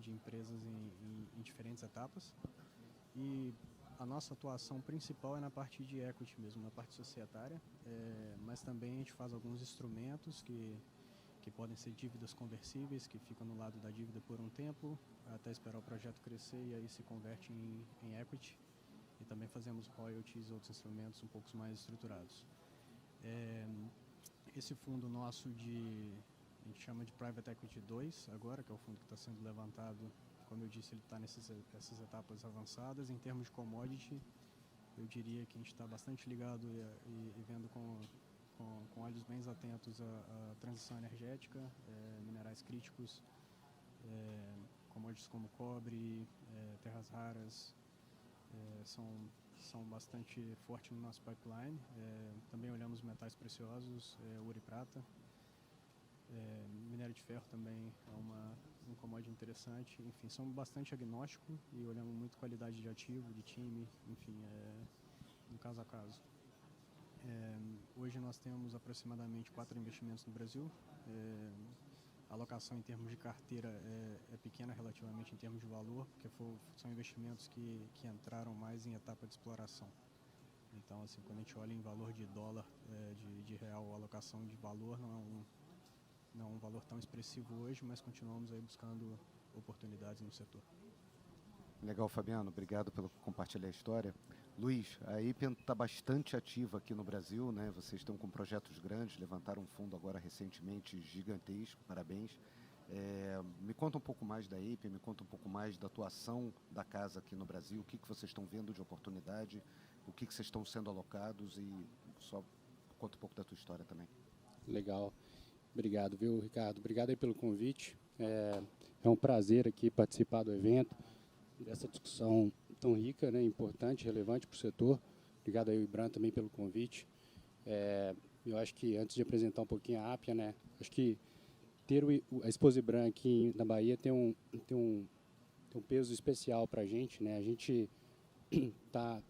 de empresas em diferentes etapas. E a nossa atuação principal é na parte de equity mesmo, na parte societária, mas também a gente faz alguns instrumentos que podem ser dívidas conversíveis, que ficam no lado da dívida por um tempo, até esperar o projeto crescer e aí se converte em equity. E também fazemos royalties e outros instrumentos um pouco mais estruturados. Esse fundo nosso a gente chama de Private Equity 2 agora, que é o fundo que está sendo levantado. Como eu disse, ele está nessas etapas avançadas. Em termos de commodity, eu diria que a gente está bastante ligado e vendo com olhos bem atentos a transição energética, minerais críticos, commodities como cobre, terras raras, são bastante fortes no nosso pipeline. Também olhamos metais preciosos, ouro e prata. Minério de ferro também é um commodity interessante. Enfim, somos bastante agnósticos e olhamos muito qualidade de ativo, de time, enfim, no caso a caso. Hoje nós temos aproximadamente 4 investimentos no Brasil. A alocação em termos de carteira é pequena relativamente em termos de valor, porque são investimentos que entraram mais em etapa de exploração. Então, assim, quando a gente olha em valor de dólar, de real, a alocação de valor não é um valor tão expressivo hoje, mas continuamos aí buscando oportunidades no setor. Legal, Fabiano. Obrigado pelo compartilhar a história. Luiz, a Appian está bastante ativa aqui no Brasil, né? Vocês estão com projetos grandes, levantaram um fundo agora recentemente gigantesco, parabéns. Me conta um pouco mais da Appian, me conta um pouco mais da atuação da casa aqui no Brasil, o que vocês estão vendo de oportunidade, o que vocês estão sendo alocados e só conta um pouco da tua história também. Legal. Obrigado, viu, Ricardo? Obrigado aí pelo convite. É um prazer aqui participar do evento, dessa discussão tão rica, né, importante, relevante para o setor. Obrigado aí, Ibram, também pelo convite. Eu acho que, antes de apresentar um pouquinho a Appian, né, acho que ter a Expo Ibram aqui na Bahia tem um peso especial para a gente, né? A gente está...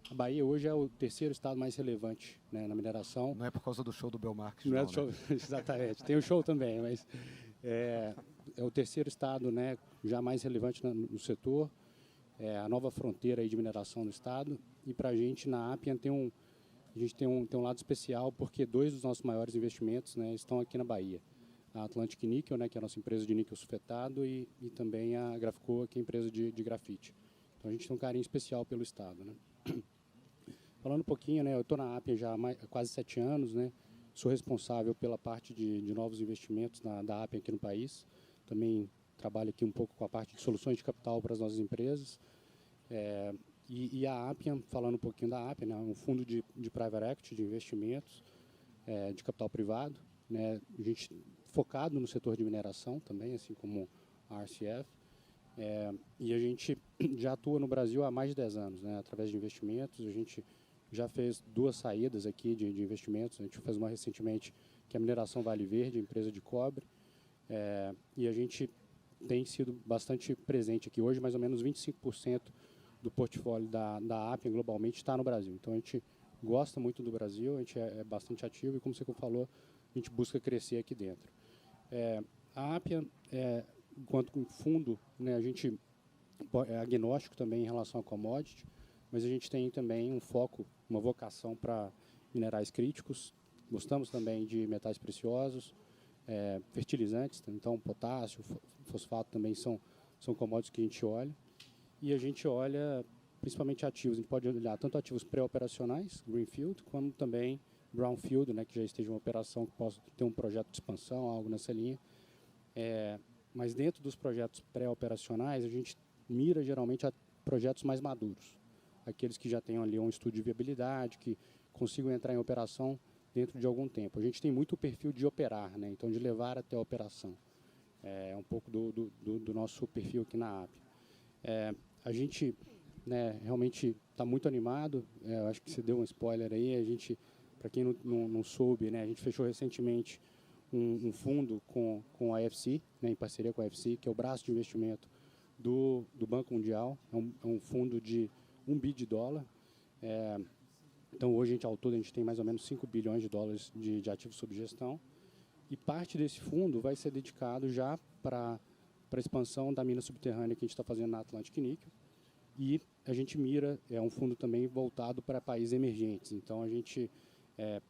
A Bahia hoje é o terceiro estado mais relevante, né, na mineração. Não é por causa do show do Belmarx, não é do show, né? Exatamente. Tem o show também, mas é o terceiro estado, né, já mais relevante no setor. A nova fronteira aí de mineração no estado. E para a gente, na Appian, a gente tem um lado especial, porque 2 dos nossos maiores investimentos, né, estão aqui na Bahia. A Atlantic Nickel, né, que é a nossa empresa de níquel sulfetado, e também a Grafcoa, que é a empresa de grafite. Então a gente tem um carinho especial pelo estado, né? Falando um pouquinho, né, eu estou na Appian já há quase 7 anos, né? Sou responsável pela parte de novos investimentos da Appian aqui no país. Também trabalho aqui um pouco com a parte de soluções de capital para as nossas empresas. E a Appian, falando um pouquinho da Appian, né, um fundo de private equity, de investimentos, de capital privado, né? A gente focado no setor de mineração também, assim como a RCF. E a gente já atua no Brasil há mais de 10 anos, né, através de investimentos. A gente já fez 2 saídas aqui de investimentos. A gente fez uma recentemente, que é a Mineração Vale Verde, empresa de cobre. E a gente tem sido bastante presente aqui. Hoje, mais ou menos 25% do portfólio da Appian globalmente está no Brasil. Então, a gente gosta muito do Brasil, a gente é bastante ativo e, como você falou, a gente busca crescer aqui dentro. A Appian, enquanto fundo, né, a gente é agnóstico também em relação a commodity, mas a gente tem também um foco, uma vocação para minerais críticos. Gostamos também de metais preciosos, fertilizantes, então potássio, fosfato também são commodities que a gente olha. E a gente olha principalmente ativos. A gente pode olhar tanto ativos pré-operacionais, greenfield, como também brownfield, né, que já esteja em operação, que possa ter um projeto de expansão, algo nessa linha. Mas dentro dos projetos pré-operacionais, a gente mira geralmente a projetos mais maduros. Aqueles que já tenham ali um estudo de viabilidade, que consigam entrar em operação dentro de algum tempo. A gente tem muito o perfil de operar, né? Então de levar até a operação. Um pouco do nosso perfil aqui na Appian. A gente, né, realmente está muito animado. Eu acho que você deu um spoiler aí. A gente, para quem não soube, né, a gente fechou recentemente um fundo com a FC, né, em parceria com a FC, que é o braço de investimento do Banco Mundial. É um fundo de $1 bilhão. Então, hoje, ao todo, a gente tem mais ou menos $5 bilhões de ativos sob gestão. E parte desse fundo vai ser dedicado já para para a expansão da mina subterrânea que a gente está fazendo na Atlantic Níquel. E a gente mira, é um fundo também voltado para países emergentes. Então, a gente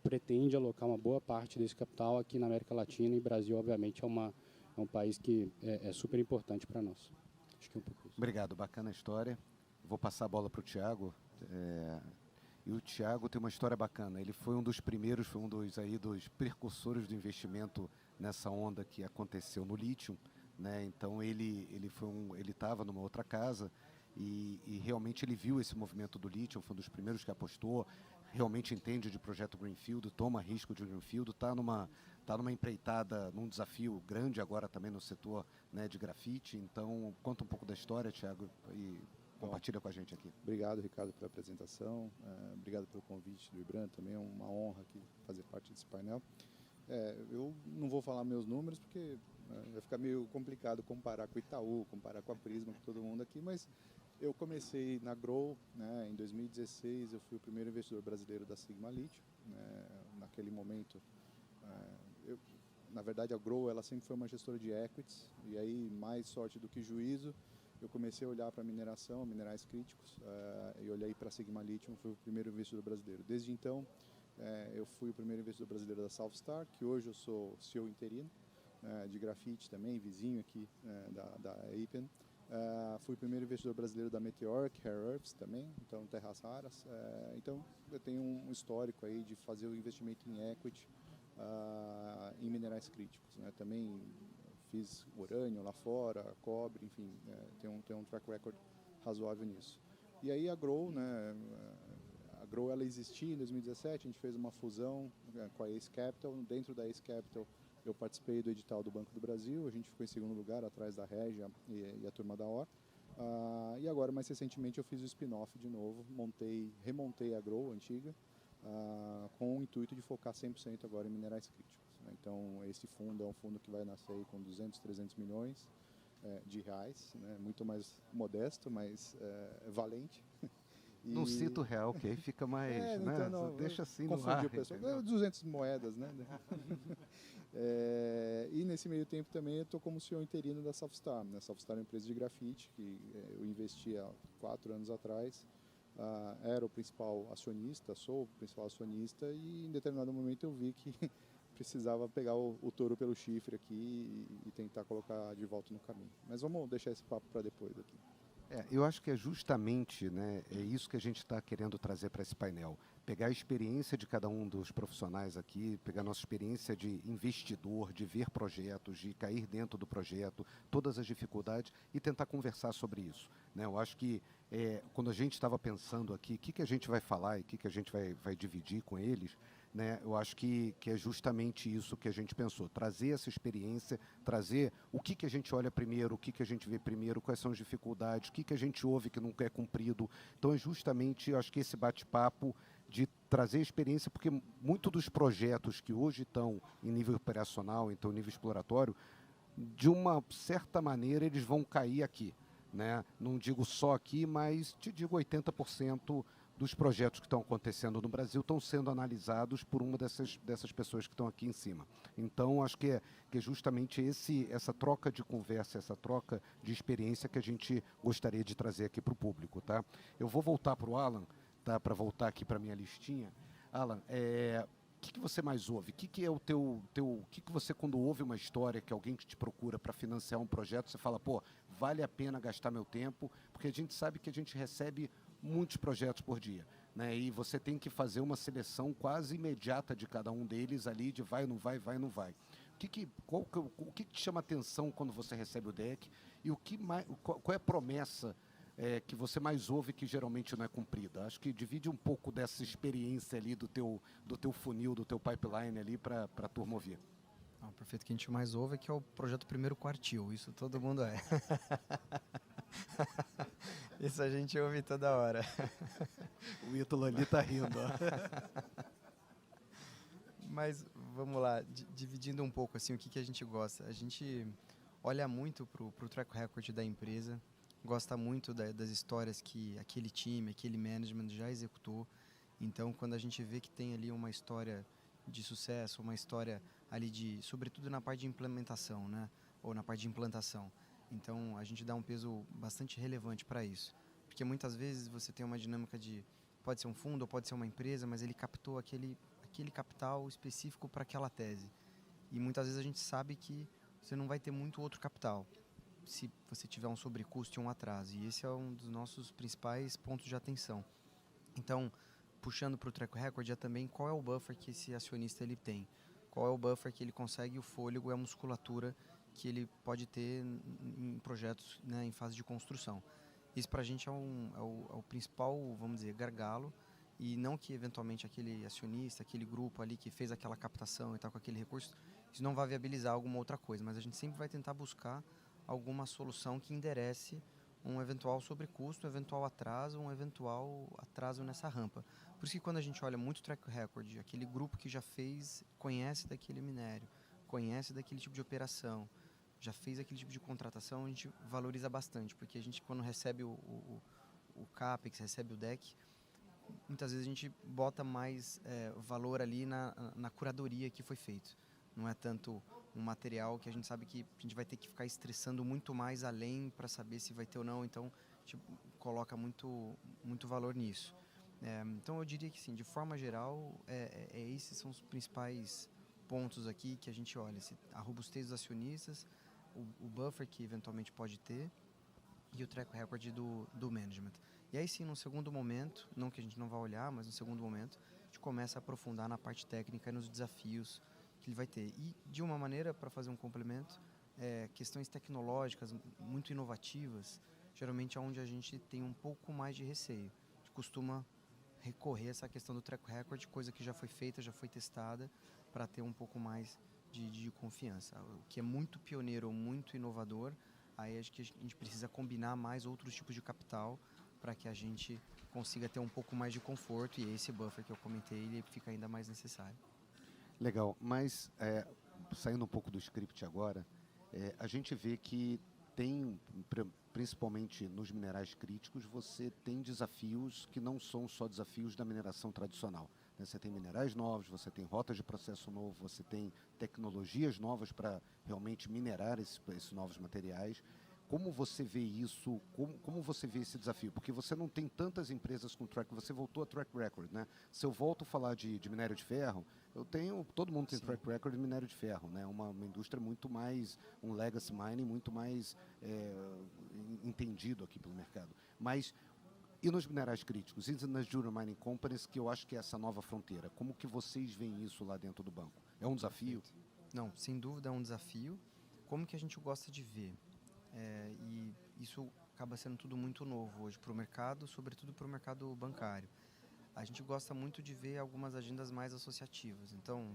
pretende alocar uma boa parte desse capital aqui na América Latina, e Brasil, obviamente, é um país que é super importante para nós. Acho que é um pouco isso. Obrigado, bacana a história. Vou passar a bola para o Thiago. E o Thiago tem uma história bacana. Ele foi um dos primeiros, foi um dos precursores do investimento nessa onda que aconteceu no lítio, né? Então ele estava numa outra casa e realmente ele viu esse movimento do lítio, foi um dos primeiros que apostou, realmente entende de projeto Greenfield, toma risco de Greenfield, está numa empreitada, num desafio grande agora também no setor, né, de grafite. Então conta um pouco da história, Thiago, e compartilha com a gente aqui. Obrigado, Ricardo, pela apresentação. Obrigado pelo convite do Ibram. Também é uma honra aqui fazer parte desse painel. Eu não vou falar meus números porque vai ficar meio complicado comparar com o Itaú, comparar com a Prisma, com todo mundo aqui, mas eu comecei na Grow, né, em 2016. Eu fui o primeiro investidor brasileiro da Sigma Lithium. Naquele momento, na verdade, a Grow ela sempre foi uma gestora de equities, e aí, mais sorte do que juízo, eu comecei a olhar para a mineração, minerais críticos, e olhei para a Sigma Lithium, fui o primeiro investidor brasileiro. Desde então, eu fui o primeiro investidor brasileiro da Southstar, que hoje eu sou CEO interino, de grafite também, vizinho aqui da Apen. Fui o primeiro investidor brasileiro da Meteoric Rare Earths também, então terras raras. Então eu tenho um histórico aí de fazer o investimento em equity em minerais críticos, né? Também fiz urânio lá fora, cobre, enfim, tem um track record razoável nisso. E aí a Grow, né? A Grow ela existia em 2017, a gente fez uma fusão com a Ace Capital. Dentro da Ace Capital eu participei do edital do Banco do Brasil, a gente ficou em segundo lugar atrás da Regia e a turma da OR. E agora, mais recentemente, eu fiz o spin-off de novo, remontei a Grow antiga, com o intuito de focar 100% agora em minerais críticos, né? Então, esse fundo é um fundo que vai nascer aí com 200, 300 milhões de reais, né? Muito mais modesto, mas valente. Não cita o real, que aí fica mais, né? Então, não, deixa assim no confundir ar, o pessoal. entendeu? 200 moedas, né? E nesse meio tempo também eu estou como CEO interino da Southstar, né? Southstar é uma empresa de grafite que eu investi há 4 anos atrás. Era o principal acionista, sou o principal acionista, e em determinado momento eu vi que precisava pegar o touro pelo chifre aqui e tentar colocar de volta no caminho. Mas vamos deixar esse papo para depois aqui. Eu acho que é justamente, né, é isso que a gente está querendo trazer para esse painel. Pegar a experiência de cada um dos profissionais aqui, pegar a nossa experiência de investidor, de ver projetos, de cair dentro do projeto, todas as dificuldades, e tentar conversar sobre isso, né? Eu acho que quando a gente estava pensando aqui, o que a gente vai falar e o que a gente vai dividir com eles, né? Eu acho que é justamente isso que a gente pensou, trazer essa experiência, trazer o que a gente olha primeiro, o que a gente vê primeiro, quais são as dificuldades, o que a gente ouve que nunca é cumprido. Então é justamente, eu acho que esse bate-papo de trazer experiência, porque muitos dos projetos que hoje estão em nível operacional, então em nível exploratório, de uma certa maneira eles vão cair aqui, né? Não digo só aqui, mas te digo 80% dos projetos que estão acontecendo no Brasil estão sendo analisados por uma dessas pessoas que estão aqui em cima. Então, acho que é justamente essa troca de conversa, essa troca de experiência que a gente gostaria de trazer aqui para o público, tá? Eu vou voltar para o Alan, tá? Para voltar aqui para a minha listinha. Alan, o que você mais ouve? O que é o o que você, quando ouve uma história que alguém que te procura para financiar um projeto, você fala, pô, vale a pena gastar meu tempo, porque a gente sabe que a gente recebe muitos projetos por dia, né? E você tem que fazer uma seleção quase imediata de cada um deles ali, de vai, não vai, vai, não vai. O que te chama atenção quando você recebe o deck e qual é a promessa que você mais ouve que geralmente não é cumprida? Acho que divide um pouco dessa experiência ali do teu funil, do teu pipeline ali para a turma ouvir. Perfeito, que a gente mais ouve é que é o projeto Primeiro Quartil, isso todo mundo é. Isso a gente ouve toda hora. O Ítalo ali tá rindo, ó. Mas vamos lá, dividindo um pouco assim, o que a gente gosta. A gente olha muito pro track record da empresa, gosta muito das histórias que aquele time, aquele management já executou. Então, quando a gente vê que tem ali uma história de sucesso, uma história ali sobretudo na parte de implementação, né? Ou na parte de implantação, Então, a gente dá um peso bastante relevante para isso. Porque muitas vezes você tem uma dinâmica de, pode ser um fundo ou pode ser uma empresa, mas ele captou aquele capital específico para aquela tese. E muitas vezes a gente sabe que você não vai ter muito outro capital se você tiver um sobrecusto e um atraso. E esse é um dos nossos principais pontos de atenção. Então, puxando para o track record, é também qual é o buffer que esse acionista ele tem. Qual é o buffer que ele consegue, o fôlego e a musculatura que ele pode ter em projetos, né, em fase de construção. Isso para a gente é o principal, vamos dizer, gargalo, e não que eventualmente aquele acionista, aquele grupo ali que fez aquela captação e tal com aquele recurso, isso não vai viabilizar alguma outra coisa, mas a gente sempre vai tentar buscar alguma solução que enderece um eventual sobrecusto, um eventual atraso nessa rampa. Por isso que quando a gente olha muito track record, aquele grupo que já fez, conhece daquele minério, conhece daquele tipo de operação, já fez aquele tipo de contratação, a gente valoriza bastante, porque a gente quando recebe o CAPEX, recebe o DEC, muitas vezes a gente bota mais valor ali na curadoria que foi feito. Não é tanto um material que a gente sabe que a gente vai ter que ficar estressando muito mais além para saber se vai ter ou não, então a gente coloca muito valor nisso. Então eu diria que sim, de forma geral, esses são os principais pontos aqui que a gente olha, a robustez dos acionistas, o buffer que eventualmente pode ter e o track record do management. E aí sim, no segundo momento, não que a gente não vá olhar, mas no segundo momento, a gente começa a aprofundar na parte técnica e nos desafios que ele vai ter. E de uma maneira, para fazer um complemento, questões tecnológicas muito inovativas, geralmente é onde a gente tem um pouco mais de receio. A gente costuma recorrer a essa questão do track record, coisa que já foi feita, já foi testada, para ter um pouco mais de confiança. O que é muito pioneiro ou muito inovador, aí acho que a gente precisa combinar mais outros tipos de capital para que a gente consiga ter um pouco mais de conforto, e esse buffer que eu comentei, ele fica ainda mais necessário. Legal, mas saindo um pouco do script agora, a gente vê que tem, principalmente nos minerais críticos, você tem desafios que não são só desafios da mineração tradicional. Né? Você tem minerais novos, você tem rotas de processo novo, você tem tecnologias novas para realmente minerar esses novos materiais. Como você vê isso? Como você vê esse desafio? Porque você não tem tantas empresas com track, você voltou a track record, né? Se eu volto a falar de minério de ferro, todo mundo tem track record de minério de ferro, né? Uma indústria muito mais, um legacy mining muito mais entendido aqui pelo mercado. Mas, e nos minerais críticos, e nas Junior Mining Companies, que eu acho que é essa nova fronteira, como que vocês veem isso lá dentro do banco? É um desafio? Não, sem dúvida é um desafio. Como que a gente gosta de ver? E isso acaba sendo tudo muito novo hoje para o mercado, sobretudo para o mercado bancário. A gente gosta muito de ver algumas agendas mais associativas. Então,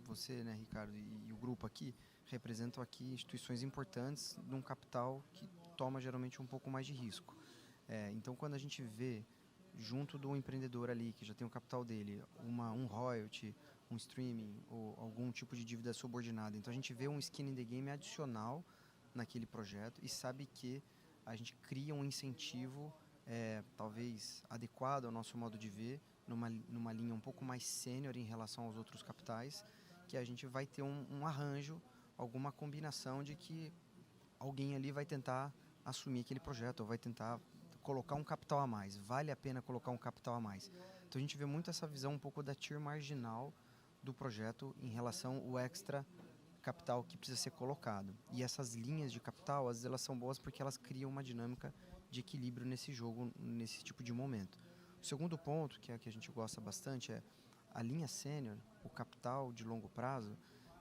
você, né, Ricardo, e o grupo aqui, representam aqui instituições importantes num capital que toma geralmente um pouco mais de risco. Então, quando a gente vê, junto do empreendedor ali, que já tem o capital dele, um royalty, um streaming ou algum tipo de dívida subordinada, então a gente vê um skin in the game adicional naquele projeto e sabe que a gente cria um incentivo talvez adequado ao nosso modo de ver, numa linha um pouco mais sênior em relação aos outros capitais, que a gente vai ter um arranjo, alguma combinação de que alguém ali vai tentar assumir aquele projeto, ou vai tentar colocar um capital a mais, vale a pena colocar um capital a mais. Então a gente vê muito essa visão um pouco da tier marginal do projeto em relação ao extra capital que precisa ser colocado. E essas linhas de capital, às vezes elas são boas porque elas criam uma dinâmica de equilíbrio nesse jogo, nesse tipo de momento. O segundo ponto, que é que a gente gosta bastante, é a linha sênior, o capital de longo prazo,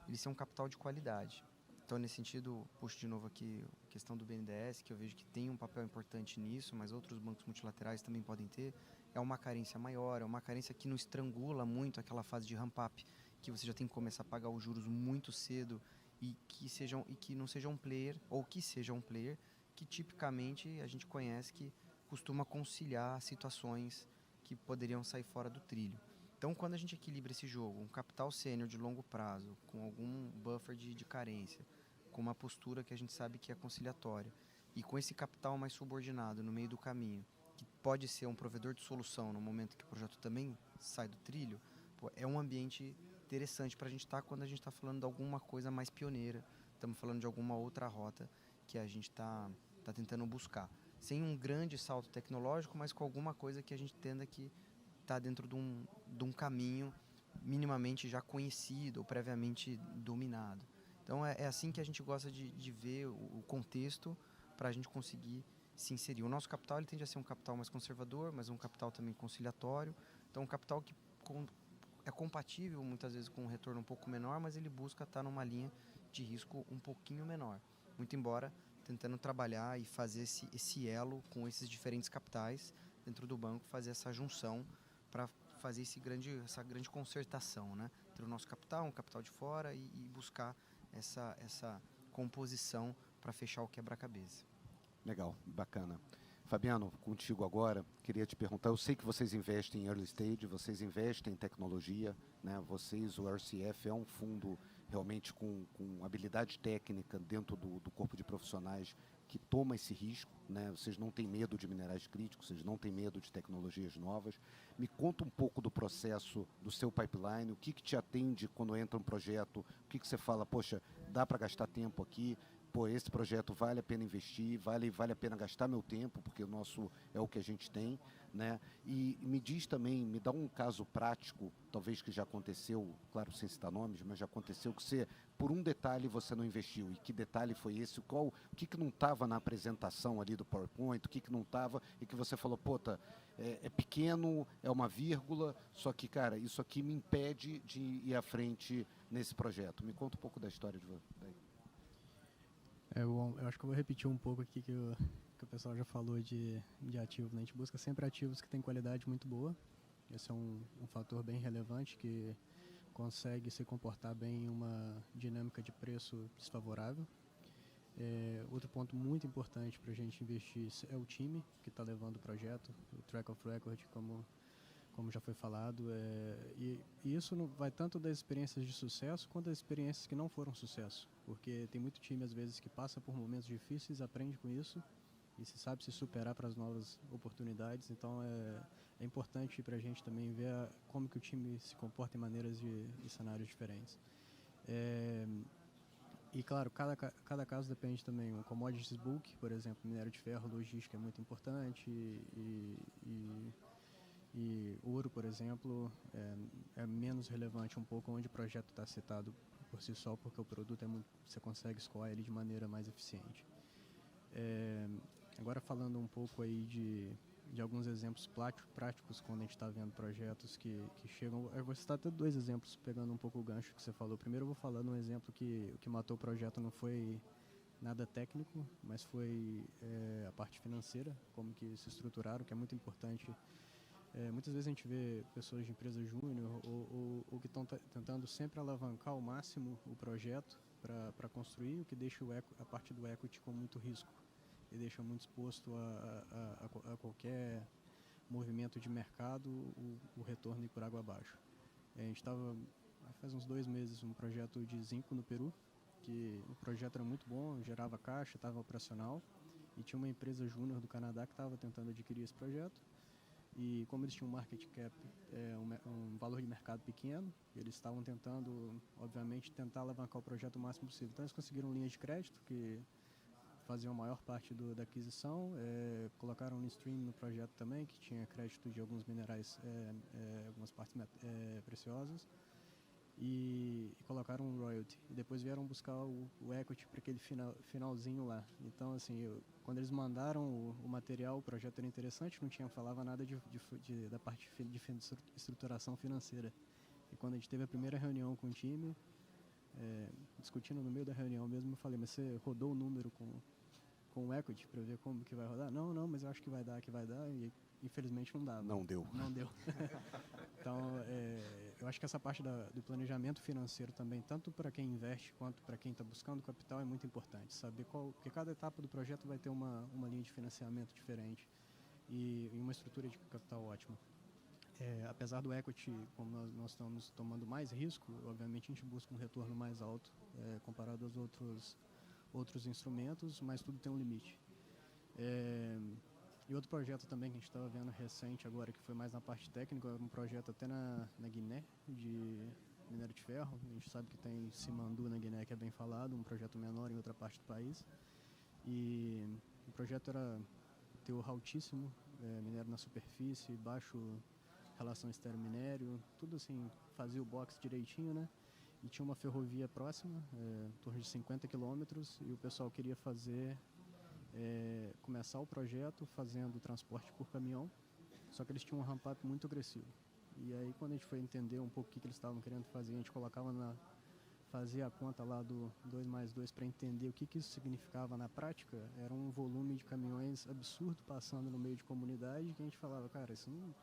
ele ser um capital de qualidade. Então, nesse sentido, puxo de novo aqui a questão do BNDES, que eu vejo que tem um papel importante nisso, mas outros bancos multilaterais também podem ter. É uma carência maior, é uma carência que não estrangula muito aquela fase de ramp-up, que você já tem que começar a pagar os juros muito cedo e que não seja um player, ou que seja um player, que tipicamente a gente conhece que costuma conciliar situações que poderiam sair fora do trilho. Então, quando a gente equilibra esse jogo, um capital sênior de longo prazo, com algum buffer de carência, com uma postura que a gente sabe que é conciliatória, e com esse capital mais subordinado no meio do caminho, que pode ser um provedor de solução no momento que o projeto também sai do trilho, é um ambiente interessante para a gente estar quando a gente está falando de alguma coisa mais pioneira, estamos falando de alguma outra rota que a gente está tentando buscar. Sem um grande salto tecnológico, mas com alguma coisa que a gente entenda que está dentro de um caminho minimamente já conhecido ou previamente dominado. Então é assim que a gente gosta de ver o contexto para a gente conseguir se inserir. O nosso capital ele tende a ser um capital mais conservador, mas um capital também conciliatório. Então um capital que é compatível muitas vezes com um retorno um pouco menor, mas ele busca estar numa linha de risco um pouquinho menor. Muito embora tentando trabalhar e fazer esse elo com esses diferentes capitais dentro do banco, fazer essa junção para fazer essa grande concertação, né, entre o nosso capital, um capital de fora e buscar essa composição para fechar o quebra-cabeça. Legal, bacana. Fabiano, contigo agora, queria te perguntar, eu sei que vocês investem em early stage, vocês investem em tecnologia, né? Vocês, o RCF é um fundo realmente com habilidade técnica dentro do corpo de profissionais que toma esse risco, né? Vocês não têm medo de minerais críticos, vocês não têm medo de tecnologias novas. Me conta um pouco do processo do seu pipeline, o que te atende quando entra um projeto, o que você fala, poxa, dá para gastar tempo aqui, pô, esse projeto vale a pena investir, vale a pena gastar meu tempo, porque o nosso é o que a gente tem, né? E me diz também, me dá um caso prático, talvez que já aconteceu, claro, sem citar nomes, mas já aconteceu que você, por um detalhe, você não investiu. E que detalhe foi esse? O que não estava na apresentação ali do PowerPoint, o que não estava, e que você falou, pô, é pequeno, é uma vírgula, só que, cara, isso aqui me impede de ir à frente nesse projeto. Me conta um pouco da história de você. Eu acho que eu vou repetir um pouco aqui que o pessoal já falou de ativo, né? A gente busca sempre ativos que têm qualidade muito boa. Esse é um fator bem relevante que consegue se comportar bem em uma dinâmica de preço desfavorável. Outro ponto muito importante para a gente investir é o time que está levando o projeto, o track of record, como já foi falado, e isso vai tanto das experiências de sucesso quanto das experiências que não foram sucesso, porque tem muito time às vezes que passa por momentos difíceis, aprende com isso e se sabe se superar para as novas oportunidades. Então é importante para a gente também ver como que o time se comporta em maneiras de cenários diferentes. E claro, cada caso depende também. O commodities book, por exemplo, minério de ferro, logística é muito importante e ouro, por exemplo, é menos relevante um pouco onde o projeto está citado por si só, porque o produto você consegue escoar ele de maneira mais eficiente. Agora falando um pouco aí de alguns exemplos práticos quando a gente está vendo projetos que chegam. Eu vou citar até 2 exemplos, pegando um pouco o gancho que você falou. Primeiro eu vou falando um exemplo que o que matou o projeto não foi nada técnico, mas foi a parte financeira, como que se estruturaram, que é muito importante. Muitas vezes a gente vê pessoas de empresa júnior ou que estão tentando sempre alavancar ao máximo o projeto para construir, o que deixa a parte do equity com muito risco e deixa muito exposto a qualquer movimento de mercado, o retorno ir por água abaixo. A gente estava, faz uns 2 meses, um projeto de zinco no Peru, que o projeto era muito bom, gerava caixa, estava operacional, e tinha uma empresa júnior do Canadá que estava tentando adquirir esse projeto. E como eles tinham um market cap, um valor de mercado pequeno, eles estavam tentando, obviamente, tentar alavancar o projeto o máximo possível. Então eles conseguiram linhas de crédito que faziam a maior parte da aquisição, colocaram um stream no projeto também, que tinha crédito de alguns minerais, algumas partes preciosas, e colocaram um royalty. E depois vieram buscar o equity para aquele finalzinho lá. Então, assim, quando eles mandaram o material, o projeto era interessante, não falava nada da parte de estruturação financeira. E quando a gente teve a primeira reunião com o time, discutindo no meio da reunião mesmo, eu falei, mas você rodou o número com o equity para ver como que vai rodar? Não, mas eu acho que vai dar, e infelizmente não dava. Não deu. Então, eu acho que essa parte do planejamento financeiro também, tanto para quem investe quanto para quem está buscando capital, é muito importante. Saber porque cada etapa do projeto vai ter uma linha de financiamento diferente e uma estrutura de capital ótima. Apesar do equity, como nós estamos tomando mais risco, obviamente a gente busca um retorno mais alto comparado aos outros instrumentos, mas tudo tem um limite. E outro projeto também que a gente estava vendo recente agora, que foi mais na parte técnica, um projeto até na Guiné, de minério de ferro. A gente sabe que tem Simandu na Guiné, que é bem falado, um projeto menor em outra parte do país. E o projeto era teor altíssimo, minério na superfície, baixo relação estéreo-minério, tudo assim, fazia o box direitinho, né? E tinha uma ferrovia próxima, em torno de 50 quilômetros, e o pessoal queria começar o projeto fazendo transporte por caminhão, só que eles tinham um ramp-up muito agressivo. E aí, quando a gente foi entender um pouco o que eles estavam querendo fazer, a gente fazia a conta lá do 2+2 para entender o que isso significava na prática. Era um volume de caminhões absurdo passando no meio de comunidade, que a gente falava, cara, isso não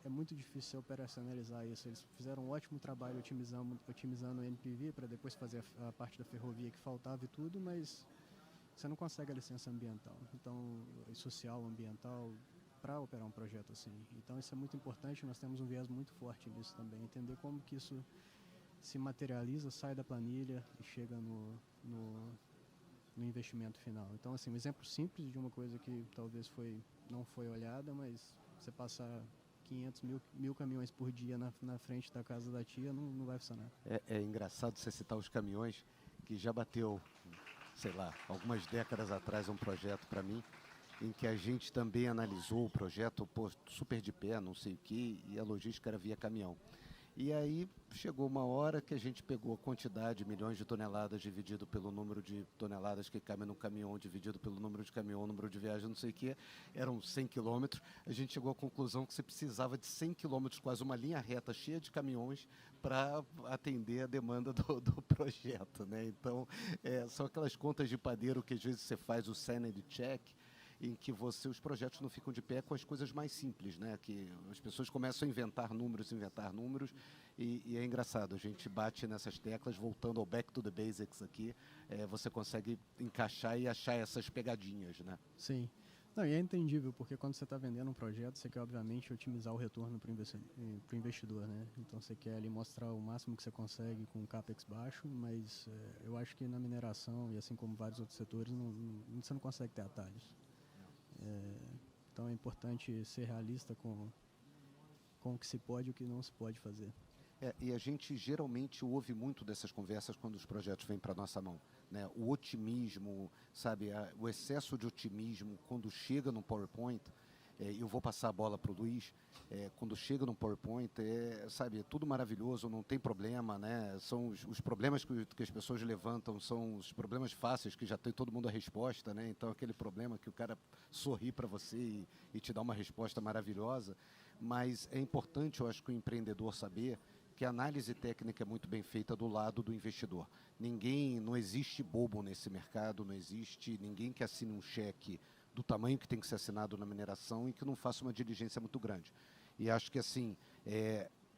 é muito difícil operacionalizar isso. Eles fizeram um ótimo trabalho otimizando o NPV para depois fazer a parte da ferrovia que faltava e tudo, mas você não consegue a licença ambiental, então, social, ambiental, para operar um projeto assim. Então isso é muito importante, nós temos um viés muito forte nisso também, entender como que isso se materializa, sai da planilha e chega no investimento final. Então, assim, um exemplo simples de uma coisa que talvez não foi olhada, mas você passar 500 mil caminhões por dia na frente da casa da tia não vai funcionar. É engraçado você citar os caminhões, que já bateu, sei lá, algumas décadas atrás um projeto para mim, em que a gente também analisou o projeto, super de pé, não sei o que, e a logística era via caminhão. E aí chegou uma hora que a gente pegou a quantidade, milhões de toneladas, dividido pelo número de toneladas que cabe no caminhão, dividido pelo número de caminhão, número de viagem, não sei o que, eram 100 quilômetros. A gente chegou à conclusão que você precisava de 100 quilômetros, quase uma linha reta cheia de caminhões, para atender a demanda do projeto, né? Então, são aquelas contas de padeiro que às vezes você faz o sanity check, em que os projetos não ficam de pé com as coisas mais simples, né? Que as pessoas começam a inventar números, e é engraçado, a gente bate nessas teclas, voltando ao back to the basics aqui, você consegue encaixar e achar essas pegadinhas, né? Sim. Não, e é entendível, porque quando você está vendendo um projeto, você quer, obviamente, otimizar o retorno para o investidor, né? Então, você quer ali mostrar o máximo que você consegue com um CAPEX baixo, mas eu acho que na mineração, e assim como vários outros setores, você não consegue ter atalhos. Então, é importante ser realista com o que se pode e o que não se pode fazer. E a gente geralmente ouve muito dessas conversas quando os projetos vêm para a nossa mão, né? O otimismo, sabe, o excesso de otimismo quando chega no PowerPoint, eu vou passar a bola para o Luiz, quando chega no PowerPoint, sabe, é tudo maravilhoso, não tem problema, né? São os problemas que as pessoas levantam, são os problemas fáceis, que já tem todo mundo a resposta, né? Então, aquele problema que o cara sorri para você e te dá uma resposta maravilhosa, mas é importante, eu acho, que o empreendedor saber que a análise técnica é muito bem feita do lado do investidor. Não existe bobo nesse mercado, não existe ninguém que assine um cheque do tamanho que tem que ser assinado na mineração e que não faça uma diligência muito grande. E acho que, assim,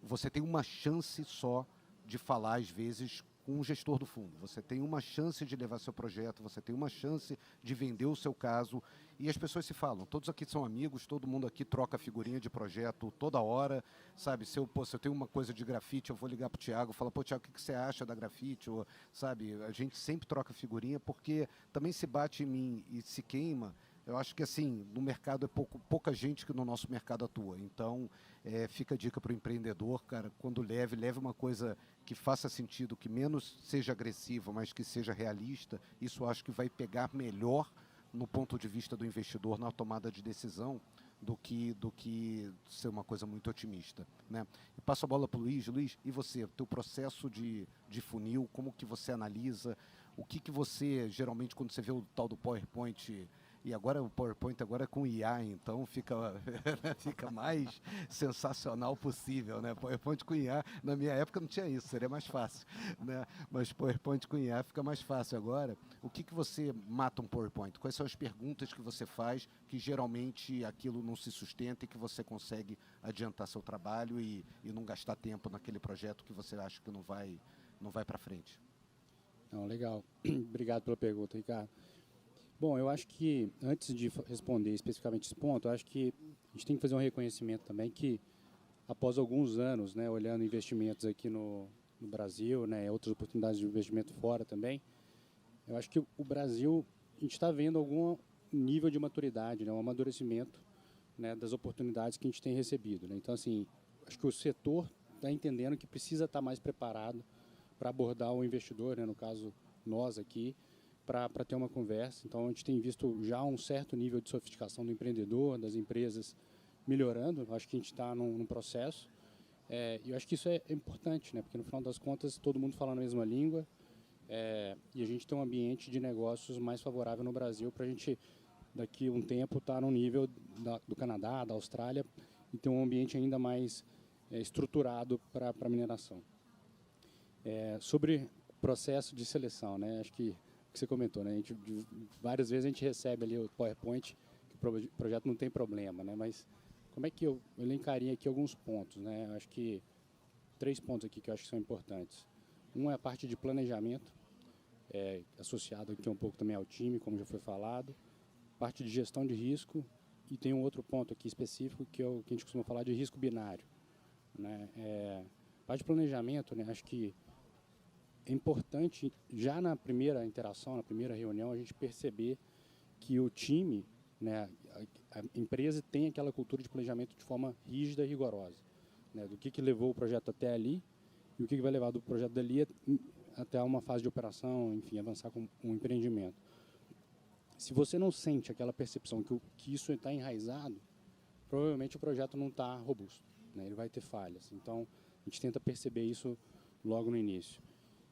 você tem uma chance só de falar, às vezes, com o gestor do fundo. Você tem uma chance de levar seu projeto, você tem uma chance de vender o seu caso, e as pessoas se falam. Todos aqui são amigos, todo mundo aqui troca figurinha de projeto toda hora, sabe? Se eu tenho uma coisa de grafite, eu vou ligar para o Thiago, falar, pô, Thiago, o que você acha da grafite? Ou, sabe, a gente sempre troca figurinha, porque também se bate em mim e se queima. Eu acho que, assim, no mercado é pouca gente que no nosso mercado atua. Então, fica a dica para o empreendedor, cara, quando leve uma coisa que faça sentido, que menos seja agressiva, mas que seja realista. Isso eu acho que vai pegar melhor no ponto de vista do investidor na tomada de decisão do que ser uma coisa muito otimista, né? E passo a bola para o Luiz. Luiz, e você? O teu processo de funil, como que você analisa? O que você, geralmente, quando você vê o tal do PowerPoint... E agora o PowerPoint agora é com IA, então fica mais sensacional possível, né? PowerPoint com IA, na minha época não tinha isso, seria mais fácil, né? Mas PowerPoint com IA fica mais fácil agora. O que você mata um PowerPoint? Quais são as perguntas que você faz que geralmente aquilo não se sustenta e que você consegue adiantar seu trabalho e não gastar tempo naquele projeto que você acha que não vai para frente? Não, legal. Obrigado pela pergunta, Ricardo. Bom, eu acho que, antes de responder especificamente esse ponto, eu acho que a gente tem que fazer um reconhecimento também que, após alguns anos, né, olhando investimentos aqui no Brasil, né, outras oportunidades de investimento fora também, eu acho que o Brasil, a gente está vendo algum nível de maturidade, né, um amadurecimento, né, das oportunidades que a gente tem recebido, né. Então, assim, acho que o setor está entendendo que precisa estar mais preparado para abordar o investidor, né, no caso, nós aqui, para ter uma conversa. Então, a gente tem visto já um certo nível de sofisticação do empreendedor, das empresas melhorando. Eu acho que a gente está num processo. E eu acho que isso é importante, né? Porque, no final das contas, todo mundo fala a mesma língua. E a gente tem um ambiente de negócios mais favorável no Brasil para a gente, daqui a um tempo, estar no nível do Canadá, da Austrália, e ter um ambiente ainda mais estruturado para a mineração. Sobre processo de seleção, né? Acho que o que você comentou, né? Várias vezes a gente recebe ali o PowerPoint, que o projeto não tem problema, né? Mas como é que eu elencaria aqui alguns pontos, né? Acho que 3 pontos aqui que eu acho que são importantes. Um é a parte de planejamento, associado aqui um pouco também ao time, como já foi falado. Parte de gestão de risco, e tem um outro ponto aqui específico, que é o que a gente costuma falar de risco binário, né? Parte de planejamento, né? Acho que é importante, já na primeira interação, na primeira reunião, a gente perceber que o time, né, a empresa tem aquela cultura de planejamento de forma rígida e rigorosa, né, do que levou o projeto até ali e o que vai levar do projeto dali até uma fase de operação, enfim, avançar com um empreendimento. Se você não sente aquela percepção que isso está enraizado, provavelmente o projeto não está robusto, né, ele vai ter falhas. Então, a gente tenta perceber isso logo no início.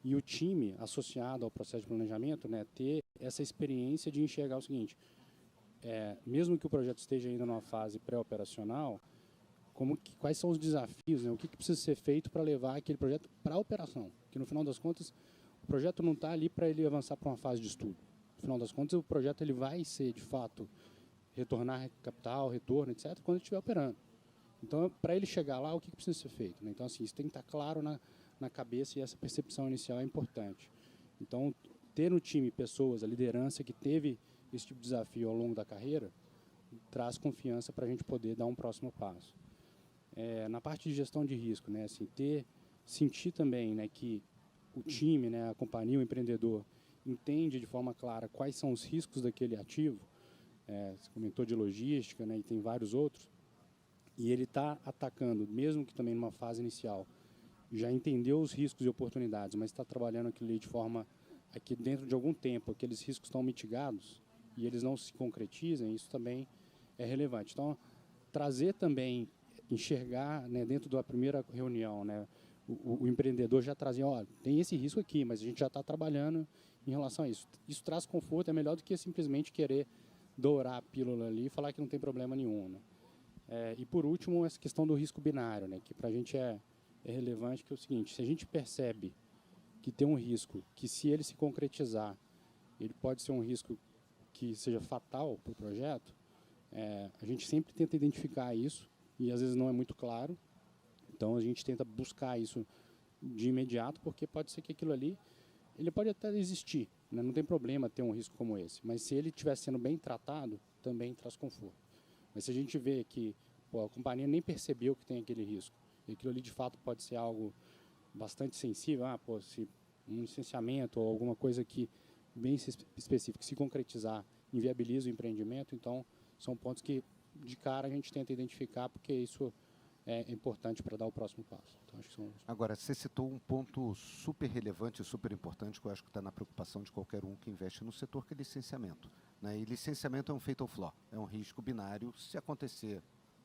E o time, associado ao processo de planejamento, né, ter essa experiência de enxergar o seguinte: mesmo que o projeto esteja ainda numa fase pré-operacional, quais são os desafios, né, o que precisa ser feito para levar aquele projeto para a operação? Porque, no final das contas, o projeto não está ali para ele avançar para uma fase de estudo. No final das contas, o projeto ele vai ser, de fato, retornar capital, retorno, etc., quando ele estiver operando. Então, para ele chegar lá, o que precisa ser feito, né? Então, assim, isso tem que estar claro na cabeça, e essa percepção inicial é importante. Então, ter no time pessoas, a liderança que teve esse tipo de desafio ao longo da carreira, traz confiança para a gente poder dar um próximo passo. Na parte de gestão de risco, né, assim, sentir também, né, que o time, né, a companhia, o empreendedor, entende de forma clara quais são os riscos daquele ativo. Você comentou de logística, né, e tem vários outros, e ele está atacando, mesmo que também numa fase inicial, já entendeu os riscos e oportunidades, mas está trabalhando aquilo ali de forma a que dentro de algum tempo aqueles riscos estão mitigados e eles não se concretizem, isso também é relevante. Então, trazer também, enxergar, né, dentro da primeira reunião, né, o empreendedor já trazia, tem esse risco aqui, mas a gente já está trabalhando em relação a isso. Isso traz conforto, é melhor do que simplesmente querer dourar a pílula ali e falar que não tem problema nenhum, né? E por último, essa questão do risco binário, né, que para a gente é relevante, que é o seguinte: se a gente percebe que tem um risco, que se ele se concretizar, ele pode ser um risco que seja fatal para o projeto, a gente sempre tenta identificar isso, e às vezes não é muito claro, então a gente tenta buscar isso de imediato, porque pode ser que aquilo ali, ele pode até existir, né? Não tem problema ter um risco como esse, mas se ele estiver sendo bem tratado, também traz conforto. Mas se a gente vê que a companhia nem percebeu que tem aquele risco, e aquilo ali de fato pode ser algo bastante sensível, se um licenciamento ou alguma coisa que bem específica se concretizar, inviabiliza o empreendimento, então são pontos que de cara a gente tenta identificar, porque isso é importante para dar o próximo passo. Então, acho que são... Agora, você citou um ponto super relevante e super importante, que eu acho que está na preocupação de qualquer um que investe no setor, que é licenciamento, né? E licenciamento é um fatal flaw, é um risco binário. Se acontecer,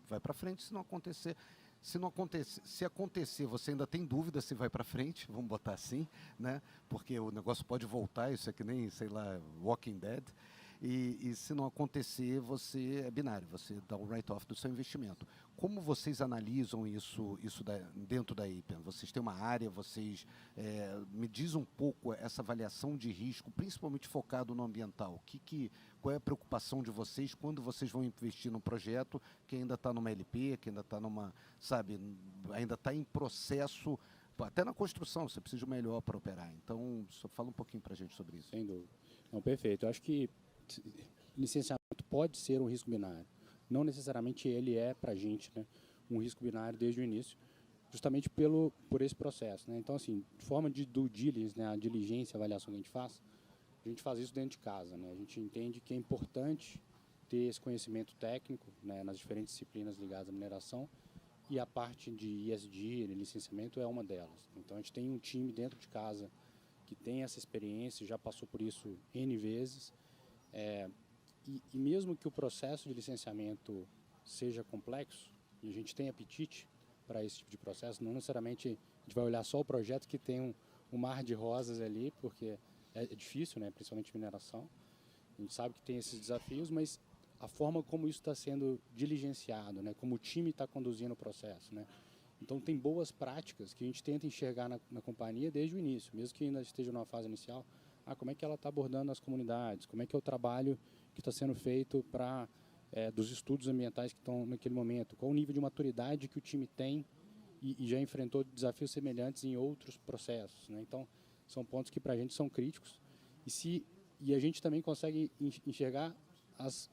vai para frente; se não acontecer, se acontecer, você ainda tem dúvida se vai para frente, vamos botar assim, né? Porque o negócio pode voltar, isso é que nem, sei lá, Walking Dead. E se não acontecer, você é binário, você dá um write-off do seu investimento. Como vocês analisam isso dentro da Appian? Vocês têm uma área, vocês me diz um pouco essa avaliação de risco, principalmente focado no ambiental. Qual é a preocupação de vocês quando vocês vão investir num projeto que ainda está numa LP, que ainda está ainda está em processo, até na construção, você precisa de um melhor para operar. Então, só fala um pouquinho para a gente sobre isso. Sem dúvida. Não, perfeito. Eu acho que licenciamento pode ser um risco binário. Não necessariamente ele é, para a gente, né, um risco binário desde o início, justamente por esse processo, né? Então, assim, de forma de due diligence, né, a diligência, a avaliação que a gente faz isso dentro de casa, né? A gente entende que é importante ter esse conhecimento técnico, né, nas diferentes disciplinas ligadas à mineração, e a parte de ESG, de licenciamento, é uma delas. Então, a gente tem um time dentro de casa que tem essa experiência, já passou por isso N vezes. E mesmo que o processo de licenciamento seja complexo, e a gente tem apetite para esse tipo de processo, não necessariamente a gente vai olhar só o projeto que tem um mar de rosas ali, porque é difícil, né, principalmente mineração. A gente sabe que tem esses desafios, mas a forma como isso está sendo diligenciado, né, como o time está conduzindo o processo, né. Então tem boas práticas que a gente tenta enxergar na companhia desde o início, mesmo que ainda esteja numa fase inicial. Como é que ela está abordando as comunidades, como é que é o trabalho que está sendo feito para dos estudos ambientais que estão naquele momento, qual o nível de maturidade que o time tem e já enfrentou desafios semelhantes em outros processos, né? Então, são pontos que para a gente são críticos e a gente também consegue enxergar as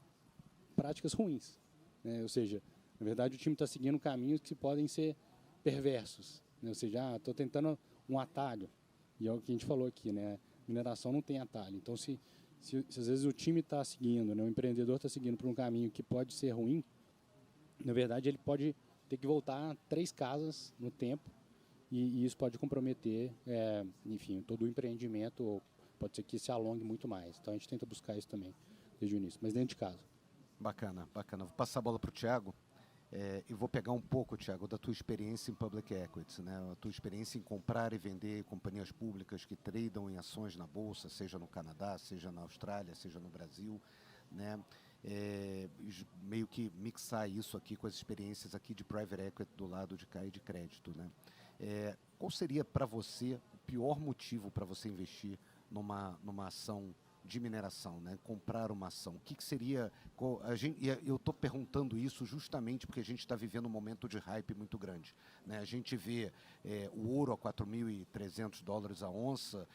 práticas ruins, né? Ou seja, na verdade o time está seguindo caminhos que podem ser perversos, né? Ou seja, estou tentando um atalho, e é o que a gente falou aqui, né? Mineração não tem atalho, então se às vezes o time está seguindo, né, o empreendedor está seguindo por um caminho que pode ser ruim, na verdade ele pode ter que voltar 3 casas no tempo e isso pode comprometer, enfim, todo o empreendimento, ou pode ser que se alongue muito mais. Então a gente tenta buscar isso também desde o início, mas dentro de casa. Bacana, bacana. Vou passar a bola para o Thiago. E vou pegar um pouco, Thiago, da tua experiência em public equities, né? A tua experiência em comprar e vender companhias públicas que tradam em ações na Bolsa, seja no Canadá, seja na Austrália, seja no Brasil, né? Meio que mixar isso aqui com as experiências aqui de private equity do lado de cá e de crédito, né? Qual seria para você o pior motivo para você investir numa ação de mineração, né? Comprar uma ação? O que seria... eu estou perguntando isso justamente porque a gente está vivendo um momento de hype muito grande, né? A gente vê o ouro a $4.300 a onça,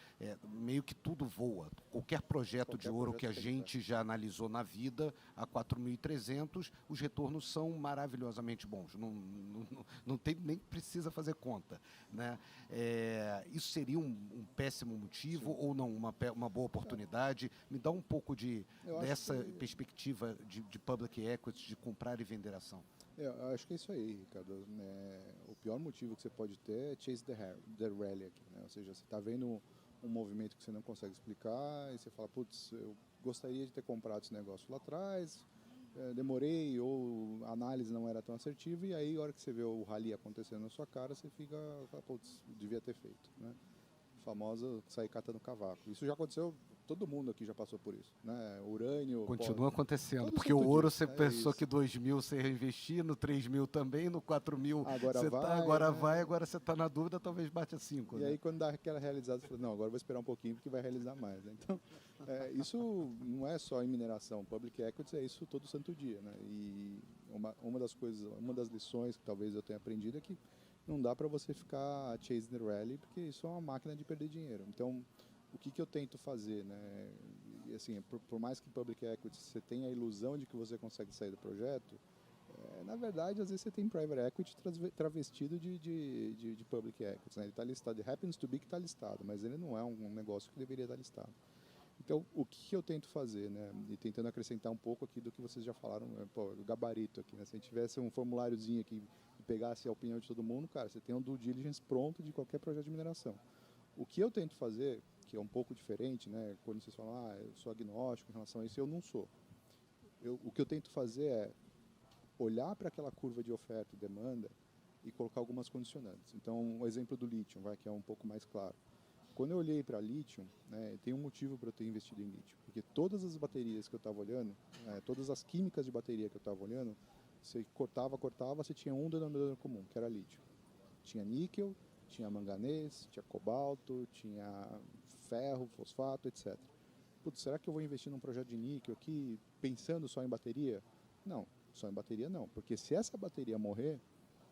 meio que tudo voa. Qualquer projeto de ouro que a gente já analisou na vida, a 4.300, os retornos são maravilhosamente bons. Não tem, nem precisa fazer conta, né? Isso seria um péssimo motivo ou não, uma boa oportunidade? Me dá um pouco dessa perspectiva de public equity, de comprar e vender ação. Eu acho que é isso aí, Ricardo. O pior motivo que você pode ter é chase the rally aqui, né? Ou seja, você está vendo um movimento que você não consegue explicar e você fala, putz, eu gostaria de ter comprado esse negócio lá atrás, demorei ou a análise não era tão assertiva, e aí a hora que você vê o rally acontecendo na sua cara, você fica, putz, devia ter feito, né? Famosa sair catando cavaco. Isso já aconteceu, todo mundo aqui já passou por isso, né? Urânio... Continua acontecendo, porque o ouro você pensou que 2.000 você ia investir, no 3.000 também, no 4.000 você agora você está na dúvida, talvez bate a 5. E aí quando dá aquela realizada, você fala, não, agora eu vou esperar um pouquinho porque vai realizar mais, né? Então, isso não é só em mineração, public equities é isso todo santo dia, né? E uma das lições que talvez eu tenha aprendido é que não dá para você ficar chasing the rally, porque isso é uma máquina de perder dinheiro. Então, o que eu tento fazer, né? E, assim, por mais que public equity você tenha a ilusão de que você consegue sair do projeto, na verdade, às vezes você tem private equity travestido de public equity, né? Ele está listado, ele happens to be que está listado, mas ele não é um negócio que deveria estar listado. Então, o que eu tento fazer, né? E tentando acrescentar um pouco aqui do que vocês já falaram, o gabarito aqui, né? Se a gente tivesse um formuláriozinho aqui e pegasse a opinião de todo mundo, cara, você tem um due diligence pronto de qualquer projeto de mineração. O que eu tento fazer, que é um pouco diferente, né? Quando vocês falam, eu sou agnóstico em relação a isso, eu não sou. O que eu tento fazer é olhar para aquela curva de oferta e demanda e colocar algumas condicionantes. Então, o exemplo do lítio, que é um pouco mais claro. Quando eu olhei para lítio, né, tem um motivo para eu ter investido em lítio, porque todas as baterias que eu estava olhando, todas as químicas de bateria que eu estava olhando, você cortava, você tinha um denominador comum, que era lítio. Tinha níquel, tinha manganês, tinha cobalto, tinha ferro, fosfato, etc. Putz, será que eu vou investir num projeto de níquel aqui pensando só em bateria? Não, só em bateria não, porque se essa bateria morrer,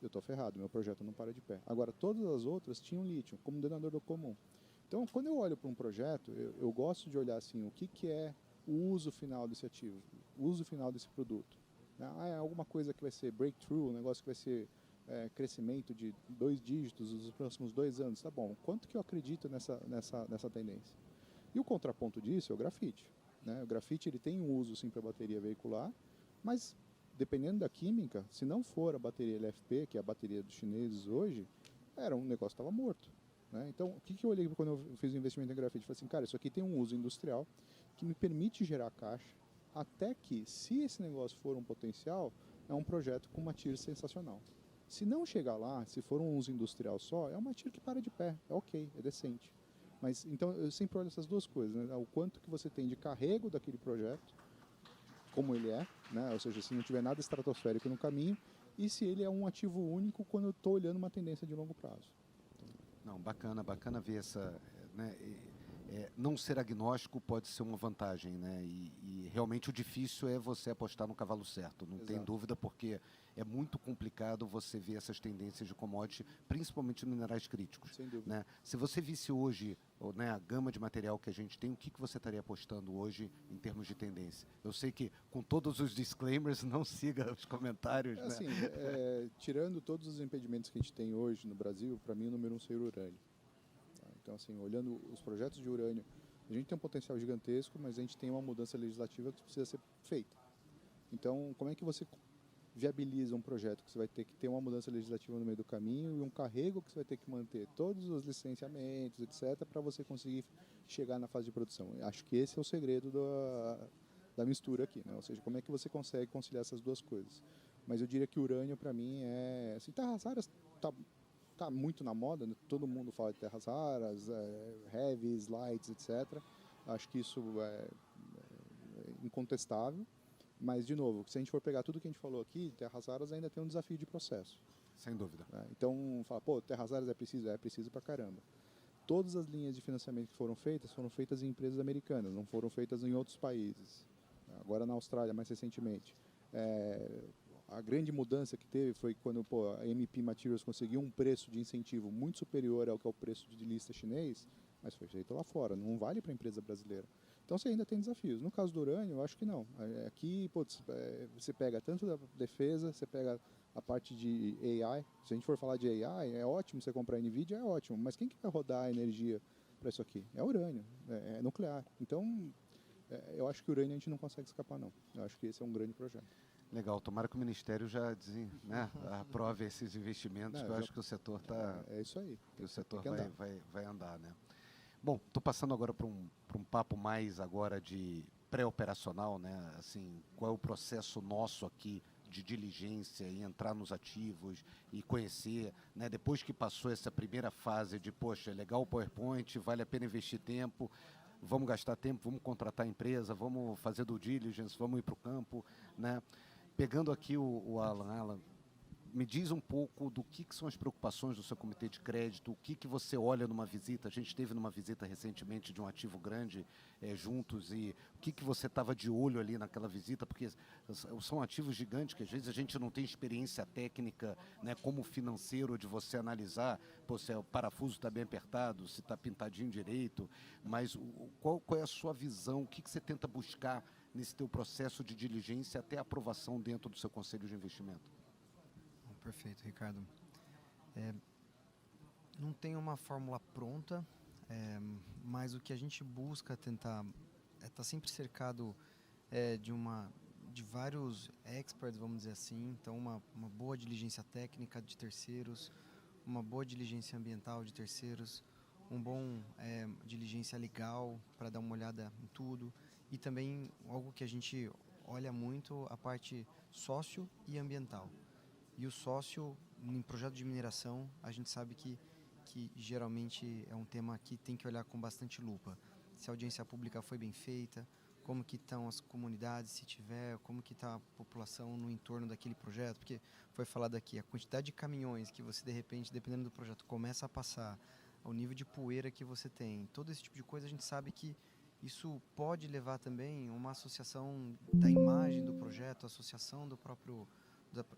eu estou ferrado, meu projeto não para de pé. Agora, todas as outras tinham lítio como denominador comum. Então, quando eu olho para um projeto, eu gosto de olhar assim, o que é o uso final desse ativo, o uso final desse produto. É alguma coisa que vai ser breakthrough, um negócio que vai ser crescimento de 2 dígitos nos próximos 2 anos. Tá bom, quanto que eu acredito nessa tendência? E o contraponto disso é o grafite, né? O grafite ele tem um uso sim para bateria veicular, mas dependendo da química, se não for a bateria LFP, que é a bateria dos chineses hoje, um negócio estava morto. né? Então, o que eu olhei quando eu fiz o investimento em grafite? Falei assim, cara, isso aqui tem um uso industrial que me permite gerar caixa, até que, se esse negócio for um potencial, é um projeto com uma TIR sensacional. Se não chegar lá, se for um uso industrial só, é uma TIR que para de pé, é ok, é decente. Mas, então, eu sempre olho essas duas coisas, né? O quanto que você tem de carrego daquele projeto, como ele é, né? Ou seja, se não tiver nada estratosférico no caminho, e se ele é um ativo único quando eu estou olhando uma tendência de longo prazo. Não, bacana ver essa, né, não ser agnóstico pode ser uma vantagem, né? E realmente o difícil é você apostar no cavalo certo, não tem dúvida, porque é muito complicado você ver essas tendências de commodity, principalmente em minerais críticos. Sem dúvida. Né? Se você visse hoje, né, a gama de material que a gente tem, o que você estaria apostando hoje em termos de tendência? Eu sei que com todos os disclaimers, não siga os comentários. Né? Assim, tirando todos os impedimentos que a gente tem hoje no Brasil, para mim o número 1 seria o urânio. Então, assim, olhando os projetos de urânio, a gente tem um potencial gigantesco, mas a gente tem uma mudança legislativa que precisa ser feita. Então, como é que você viabiliza um projeto que você vai ter que ter uma mudança legislativa no meio do caminho e um carrego que você vai ter que manter todos os licenciamentos, etc., para você conseguir chegar na fase de produção? Eu acho que esse é o segredo da mistura aqui, né? Ou seja, como é que você consegue conciliar essas duas coisas? Mas eu diria que o urânio, para mim, assim, terras raras tá muito na moda, né? Todo mundo fala de terras raras, heavies, lights, etc. Acho que isso é incontestável, mas, de novo, se a gente for pegar tudo que a gente falou aqui, terras raras ainda tem um desafio de processo. Sem dúvida. Né? Então, fala, terras raras é preciso pra caramba. Todas as linhas de financiamento que foram feitas em empresas americanas, não foram feitas em outros países. Agora na Austrália, mais recentemente. A grande mudança que teve foi quando a MP Materials conseguiu um preço de incentivo muito superior ao que é o preço de lista chinês, mas foi feito lá fora, não vale para a empresa brasileira. Então você ainda tem desafios. No caso do urânio, eu acho que não. Aqui, você pega tanto da defesa, você pega a parte de AI. Se a gente for falar de AI, é ótimo você comprar NVIDIA, é ótimo, mas quem que vai rodar a energia para isso aqui? É urânio, é nuclear. Então, eu acho que o urânio a gente não consegue escapar, não. Eu acho que esse é um grande projeto. Legal, tomara que o Ministério já aprove esses investimentos, que eu acho que o setor está... É isso aí. Que o setor vai andar, né? Bom, estou passando agora para um papo mais agora de pré-operacional, né? Assim, qual é o processo nosso aqui de diligência e entrar nos ativos e conhecer, né? Depois que passou essa primeira fase de, poxa, é legal o PowerPoint, vale a pena investir tempo, vamos gastar tempo, vamos contratar a empresa, vamos fazer due diligence, vamos ir para o campo, né? Pegando aqui o Alan, me diz um pouco do que são as preocupações do seu comitê de crédito, o que você olha numa visita. A gente esteve numa visita recentemente de um ativo grande juntos, e o que você estava de olho ali naquela visita, porque são ativos gigantes que às vezes a gente não tem experiência técnica, né, como financeiro, de você analisar se o parafuso está bem apertado, se está pintadinho direito, mas qual é a sua visão, o que você tenta buscar nesse teu processo de diligência até a aprovação dentro do seu conselho de investimento? Perfeito, Ricardo. Não tem uma fórmula pronta, mas o que a gente busca tentar tá sempre cercado de vários experts, vamos dizer assim. Então, uma boa diligência técnica de terceiros, uma boa diligência ambiental de terceiros, um bom diligência legal para dar uma olhada em tudo, e também algo que a gente olha muito, a parte sócio e ambiental. E o sócio, em projeto de mineração, a gente sabe que geralmente é um tema que tem que olhar com bastante lupa. Se a audiência pública foi bem feita, como que estão as comunidades, se tiver, como que está a população no entorno daquele projeto, porque foi falado aqui, a quantidade de caminhões que você, de repente, dependendo do projeto, começa a passar, o nível de poeira que você tem, todo esse tipo de coisa, a gente sabe que isso pode levar também uma associação da imagem do projeto, associação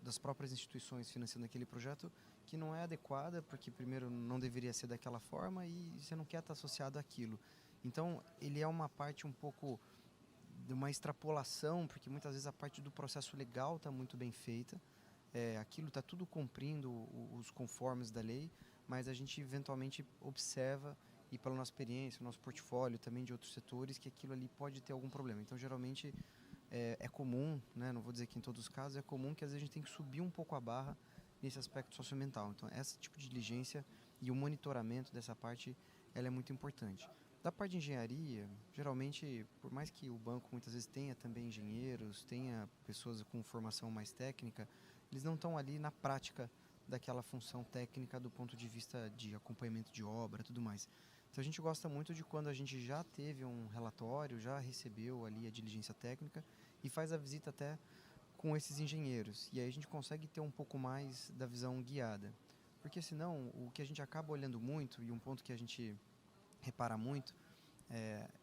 das próprias instituições financiando aquele projeto, que não é adequada, porque primeiro não deveria ser daquela forma e você não quer estar associado àquilo. Então, ele é uma parte um pouco de uma extrapolação, porque muitas vezes a parte do processo legal está muito bem feita, aquilo está tudo cumprindo os conformes da lei, mas a gente eventualmente observa, e pela nossa experiência, o nosso portfólio também de outros setores, que aquilo ali pode ter algum problema. Então, geralmente, é comum, né, não vou dizer que em todos os casos, é comum que às vezes a gente tem que subir um pouco a barra nesse aspecto socioambiental. Então, esse tipo de diligência E o monitoramento dessa parte, ela é muito importante. Da parte de engenharia, geralmente, por mais que o banco muitas vezes tenha também engenheiros, tenha pessoas com formação mais técnica, eles não estão ali na prática daquela função técnica do ponto de vista de acompanhamento de obra e tudo mais. Então a gente gosta muito de quando a gente já teve um relatório, já recebeu ali a diligência técnica e faz a visita até com esses engenheiros. E aí a gente consegue ter um pouco mais da visão guiada. Porque senão, o que a gente acaba olhando muito, e um ponto que a gente repara muito,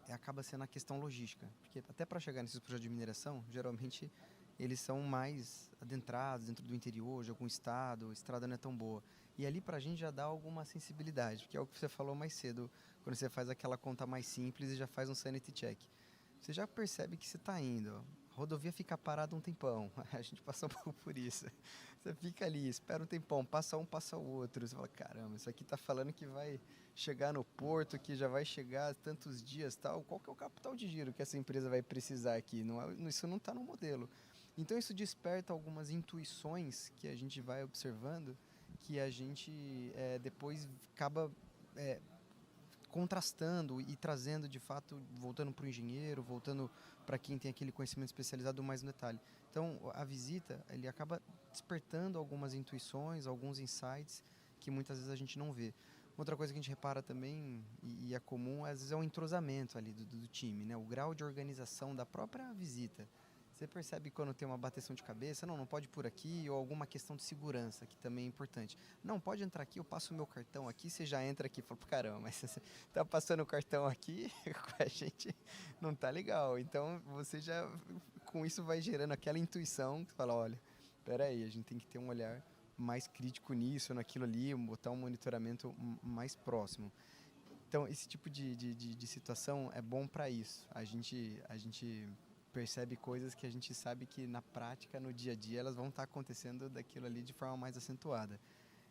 acaba sendo a questão logística. Porque até para chegar nesses projetos de mineração, geralmente eles são mais adentrados dentro do interior, de algum estado, a estrada não é tão boa. E ali para a gente já dá alguma sensibilidade, que é o que você falou mais cedo, quando você faz aquela conta mais simples e já faz um sanity check. Você já percebe que você está indo, a rodovia fica parada um tempão, a gente passa um pouco por isso. Você fica ali, espera um tempão, passa um, passa o outro, você fala, caramba, isso aqui está falando que vai chegar no porto, que já vai chegar tantos dias, tal. Qual que é o capital de giro que essa empresa vai precisar aqui? Isso não está no modelo. Então isso desperta algumas intuições que a gente vai observando, que a gente depois acaba contrastando e trazendo de fato, voltando para o engenheiro, voltando para quem tem aquele conhecimento especializado mais no detalhe. Então a visita, ele acaba despertando algumas intuições, alguns insights que muitas vezes a gente não vê. Outra coisa que a gente repara também, e é comum, às vezes é o entrosamento ali do time, né? O grau de organização da própria visita. Você percebe quando tem uma bateção de cabeça, não pode ir por aqui, ou alguma questão de segurança, que também é importante. Não, pode entrar aqui, eu passo o meu cartão aqui, você já entra aqui. Fala, caramba, mas você tá passando o cartão aqui, com a gente não tá legal. Então, você já, com isso, vai gerando aquela intuição, que fala, olha, peraí, a gente tem que ter um olhar mais crítico nisso, naquilo ali, botar um monitoramento mais próximo. Então, esse tipo de situação é bom para isso. A gente percebe coisas que a gente sabe que na prática, no dia a dia, elas vão estar acontecendo daquilo ali de forma mais acentuada.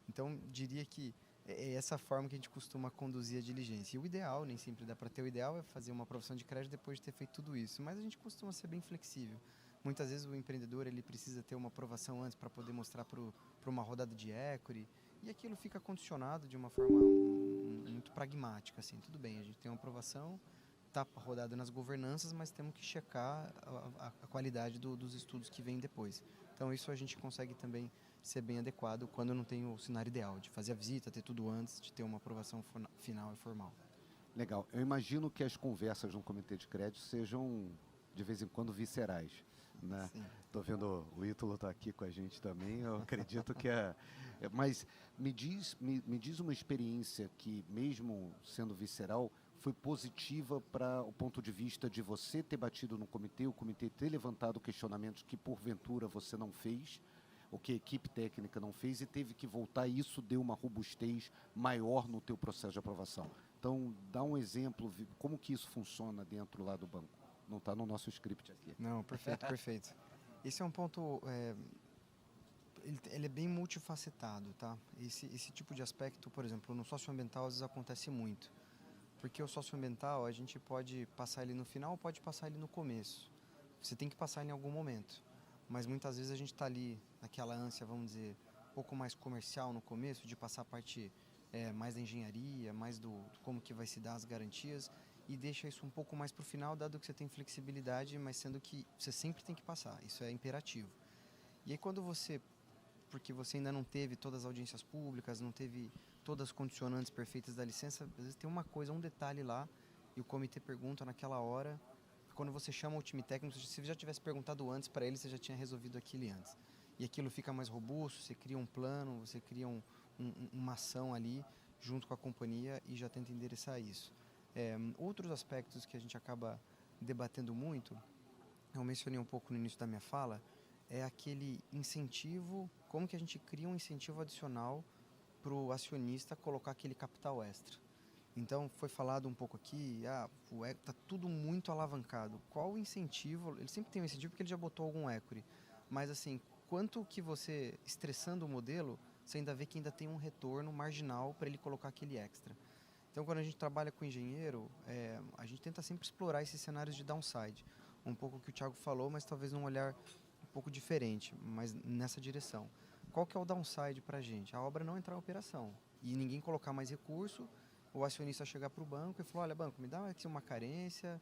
Então, diria que é essa forma que a gente costuma conduzir a diligência. E o ideal, nem sempre dá para ter, o ideal é fazer uma aprovação de crédito depois de ter feito tudo isso, mas a gente costuma ser bem flexível. Muitas vezes o empreendedor ele precisa ter uma aprovação antes para poder mostrar para uma rodada de equity, e aquilo fica condicionado de uma forma muito pragmática. Assim. Tudo bem, a gente tem uma aprovação, está rodada nas governanças, mas temos que checar a qualidade dos estudos que vêm depois. Então isso a gente consegue também ser bem adequado quando não tem o cenário ideal, de fazer a visita, ter tudo antes, de ter uma aprovação final e formal. Legal. Eu imagino que as conversas no comitê de crédito sejam, de vez em quando, viscerais. Né? Estou vendo o Ítalo está aqui com a gente também, eu acredito que mas me diz uma experiência que, mesmo sendo visceral, foi positiva para o ponto de vista de você ter batido no comitê, o comitê ter levantado questionamentos que porventura você não fez, ou que a equipe técnica não fez, e teve que voltar, e isso deu uma robustez maior no teu processo de aprovação. Então, dá um exemplo, como que isso funciona dentro lá do banco. Não está no nosso script aqui. Não, perfeito, perfeito. Esse é um ponto, ele é bem multifacetado, tá? Esse tipo de aspecto, por exemplo, no socioambiental às vezes acontece muito. Porque o socioambiental, a gente pode passar ele no final ou pode passar ele no começo. Você tem que passar ele em algum momento. Mas muitas vezes a gente está ali naquela ânsia, vamos dizer, um pouco mais comercial no começo, de passar a parte mais da engenharia, mais do como que vai se dar as garantias, e deixa isso um pouco mais para o final, dado que você tem flexibilidade, mas sendo que você sempre tem que passar, isso é imperativo. E aí quando porque você ainda não teve todas as audiências públicas, não teve todas as condicionantes perfeitas da licença, às vezes tem uma coisa, um detalhe lá, e o comitê pergunta naquela hora, quando você chama o time técnico, se você já tivesse perguntado antes para ele, você já tinha resolvido aquilo antes. E aquilo fica mais robusto, você cria um plano, você cria uma ação ali, junto com a companhia, e já tenta endereçar isso. Outros aspectos que a gente acaba debatendo muito, eu mencionei um pouco no início da minha fala, é aquele incentivo, como que a gente cria um incentivo adicional para o acionista colocar aquele capital extra. Então, foi falado um pouco aqui, está tudo muito alavancado. Qual o incentivo? Ele sempre tem um incentivo porque ele já botou algum equity, mas assim, quanto que você, estressando o modelo, você ainda vê que ainda tem um retorno marginal para ele colocar aquele extra. Então, quando a gente trabalha com engenheiro, a gente tenta sempre explorar esses cenários de downside. Um pouco o que o Thiago falou, mas talvez num olhar um pouco diferente, mas nessa direção. Qual que é o downside para a gente? A obra não entrar em operação. e ninguém colocar mais recurso, o acionista chegar para o banco e falar, olha, banco, me dá aqui uma carência,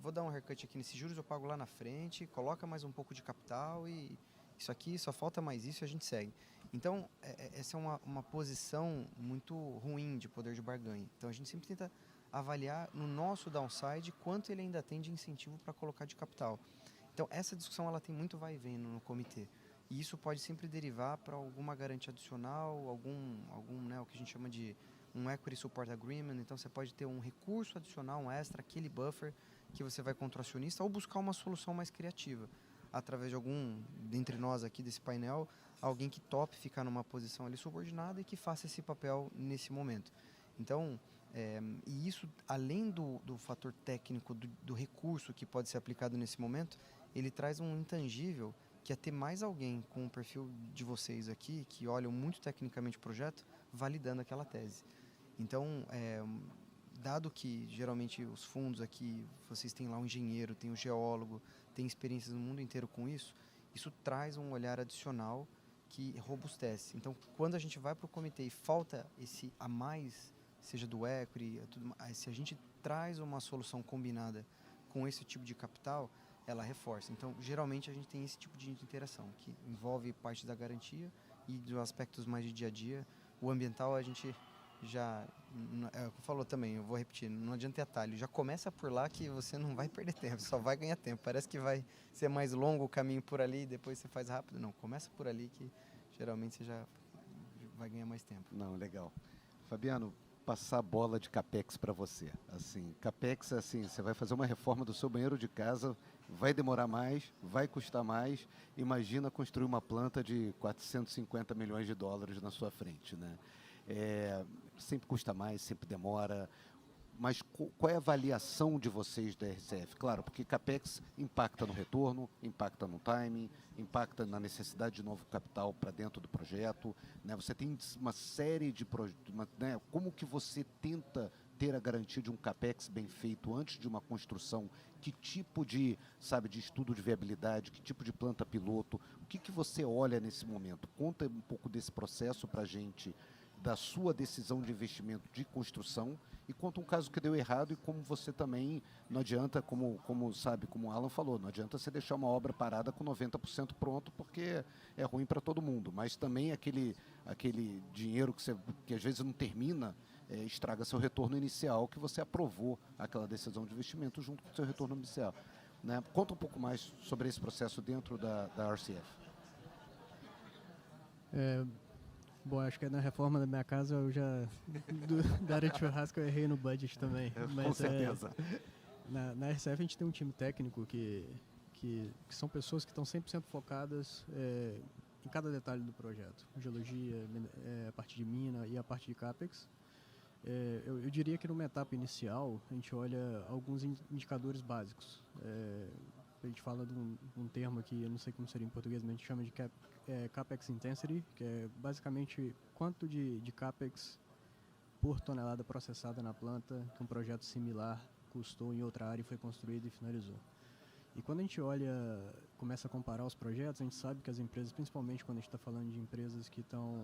vou dar um haircut aqui nesses juros, eu pago lá na frente, coloca mais um pouco de capital e isso aqui, só falta mais isso e a gente segue. Então, essa é uma posição muito ruim de poder de barganha. Então, a gente sempre tenta avaliar no nosso downside quanto ele ainda tem de incentivo para colocar de capital. Então, essa discussão ela tem muito vai e vem no comitê. E isso pode sempre derivar para alguma garantia adicional, algum né, o que a gente chama de um Equity Support Agreement. Então, você pode ter um recurso adicional, um extra, aquele buffer que você vai contra o acionista, ou buscar uma solução mais criativa, através de algum, dentre nós aqui desse painel, alguém que tope ficar numa posição ali subordinada e que faça esse papel nesse momento. Então, e isso, além do fator técnico, do recurso que pode ser aplicado nesse momento, ele traz um intangível, que é ter mais alguém com o perfil de vocês aqui, que olham muito tecnicamente o projeto, validando aquela tese. Então, dado que geralmente os fundos aqui, vocês têm lá um engenheiro, tem um geólogo, tem experiências no mundo inteiro com isso, isso traz um olhar adicional que robustece. Então, quando a gente vai para o comitê e falta esse a mais, seja do equity, se a gente traz uma solução combinada com esse tipo de capital, ela reforça. Então, geralmente a gente tem esse tipo de interação, que envolve parte da garantia e dos aspectos mais de dia a dia. O ambiental a gente já, é o que falou também, eu vou repetir, não adianta ter atalho, já começa por lá que você não vai perder tempo, só vai ganhar tempo. Parece que vai ser mais longo o caminho por ali e depois você faz rápido. Não, começa por ali que geralmente você já vai ganhar mais tempo. Não, legal. Fabiano, passar a bola de CAPEX para você. Assim, CAPEX, assim, você vai fazer uma reforma do seu banheiro de casa, vai demorar mais, vai custar mais. Imagina construir uma planta de 450 milhões de dólares na sua frente, né? Sempre custa mais, sempre demora. Mas qual é a avaliação de vocês da RCF? Claro, porque CAPEX impacta no retorno, impacta no timing, impacta na necessidade de novo capital para dentro do projeto, né? Você tem uma série de projetos, né? Como que você tenta ter a garantia de um CAPEX bem feito antes de uma construção? Que tipo de, de estudo de viabilidade, que tipo de planta piloto? O que você olha nesse momento? Conta um pouco desse processo para a gente, da sua decisão de investimento de construção, e conta um caso que deu errado e como você também, não adianta, como o Alan falou, não adianta você deixar uma obra parada com 90% pronto, porque é ruim para todo mundo, mas também aquele dinheiro que às vezes não termina, estraga seu retorno inicial, que você aprovou aquela decisão de investimento junto com o seu retorno inicial, né? Conta um pouco mais sobre esse processo dentro da RCF. Bom, acho que na reforma da minha casa eu já, da área de churrasco, eu errei no budget também. Mas, com certeza. Na RCF a gente tem um time técnico que são pessoas que estão 100% focadas em cada detalhe do projeto. Geologia, a parte de mina e a parte de CAPEX. Eu diria que numa etapa inicial a gente olha alguns indicadores básicos. A gente fala de um termo aqui, eu não sei como seria em português, mas a gente chama de CAPEX Intensity, que é basicamente quanto de CAPEX por tonelada processada na planta que um projeto similar custou em outra área e foi construído e finalizou. E quando a gente começa a comparar os projetos, a gente sabe que as empresas, principalmente quando a gente está falando de empresas que estão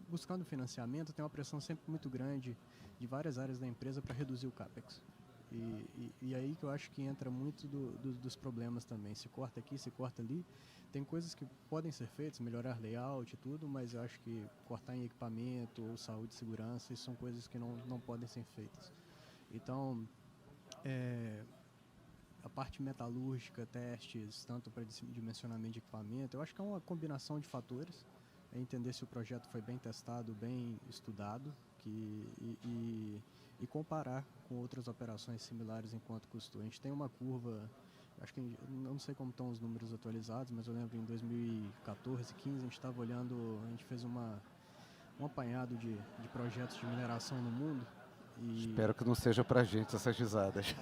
buscando financiamento, tem uma pressão sempre muito grande de várias áreas da empresa para reduzir o CAPEX. E aí que eu acho que entra muito dos problemas também. Se corta aqui, se corta ali. Tem coisas que podem ser feitas, melhorar layout e tudo, mas eu acho que cortar em equipamento ou saúde e segurança, isso são coisas que não podem ser feitas. Então, a parte metalúrgica, testes, tanto para dimensionamento de equipamento, eu acho que é uma combinação de fatores. É entender se o projeto foi bem testado, bem estudado, e comparar com outras operações similares enquanto custou. A gente tem uma curva, acho que não sei como estão os números atualizados, mas eu lembro em 2014, 15, a gente estava olhando, a gente fez um apanhado de projetos de mineração no mundo. Espero que não seja para a gente essas risadas.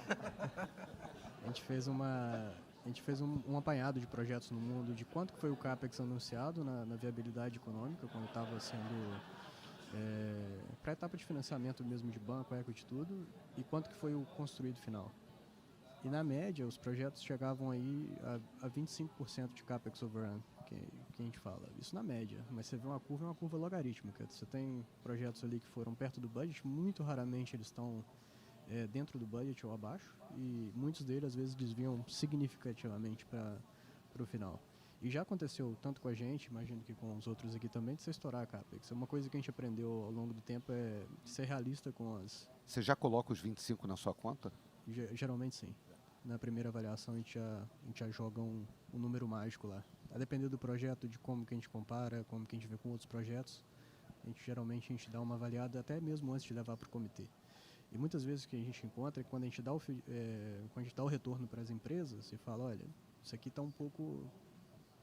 A gente fez um apanhado de projetos no mundo de quanto foi o CAPEX anunciado na viabilidade econômica, quando estava sendo para a etapa de financiamento mesmo de banco, equity, tudo, e quanto que foi o construído final. E na média, os projetos chegavam aí a 25% de CAPEX overrun, que que a gente fala. Isso na média, mas você vê uma curva, é uma curva logarítmica. Você tem projetos ali que foram perto do budget, muito raramente eles estão dentro do budget ou abaixo, e muitos deles às vezes desviam significativamente para o final. E já aconteceu tanto com a gente, imagino que com os outros aqui também, de você estourar a CAPEX. Uma coisa que a gente aprendeu ao longo do tempo é ser realista com as... Você já coloca os 25 na sua conta? Geralmente sim. Na primeira avaliação a gente já joga um número mágico lá. A depender do projeto, de como que a gente compara, como que a gente vê com outros projetos, geralmente a gente dá uma avaliada até mesmo antes de levar para o comitê. E muitas vezes o que a gente encontra é que quando a gente dá o retorno para as empresas, você fala, olha, isso aqui está um pouco...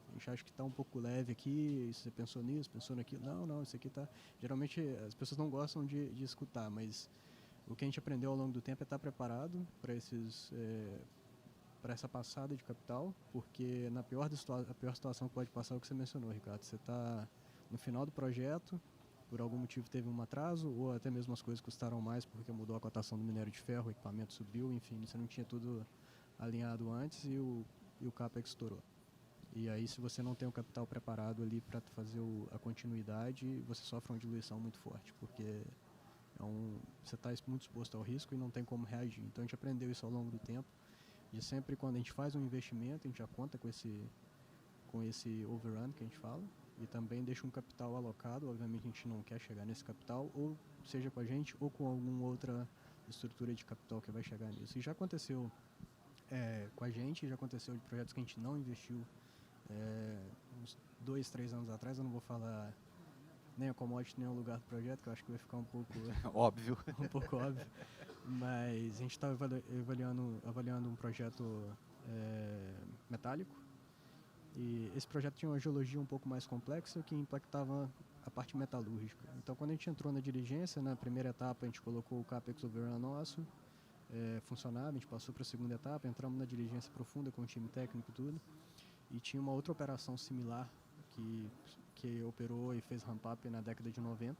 A gente acha que está um pouco leve aqui, você pensou nisso, pensou naquilo. Não, isso aqui está... Geralmente as pessoas não gostam de escutar, mas o que a gente aprendeu ao longo do tempo é estar preparado para essa passada de capital, porque a pior situação que pode passar é o que você mencionou, Ricardo. Você está no final do projeto, por algum motivo teve um atraso, ou até mesmo as coisas custaram mais porque mudou a cotação do minério de ferro, o equipamento subiu, enfim, você não tinha tudo alinhado antes e o CAPEX estourou. E aí, se você não tem o capital preparado ali para fazer a continuidade, você sofre uma diluição muito forte, porque você está muito exposto ao risco e não tem como reagir. Então, a gente aprendeu isso ao longo do tempo, de sempre quando a gente faz um investimento, a gente já conta com esse overrun que a gente fala, e também deixa um capital alocado. Obviamente, a gente não quer chegar nesse capital, ou seja com a gente, ou com alguma outra estrutura de capital que vai chegar nisso. E já aconteceu com a gente, já aconteceu de projetos que a gente não investiu uns 2, 3 anos atrás. Eu não vou falar nem a commodity, nem o lugar do projeto, que eu acho que vai ficar um pouco óbvio. um pouco óbvio. Mas a gente estava avaliando um projeto metálico, e esse projeto tinha uma geologia um pouco mais complexa que impactava a parte metalúrgica. Então, quando a gente entrou na diligência, na primeira etapa a gente colocou o CAPEX overrun nosso, funcionava, a gente passou para a segunda etapa, entramos na diligência profunda com o time técnico e tudo. E tinha uma outra operação similar que operou e fez ramp-up na década de 90.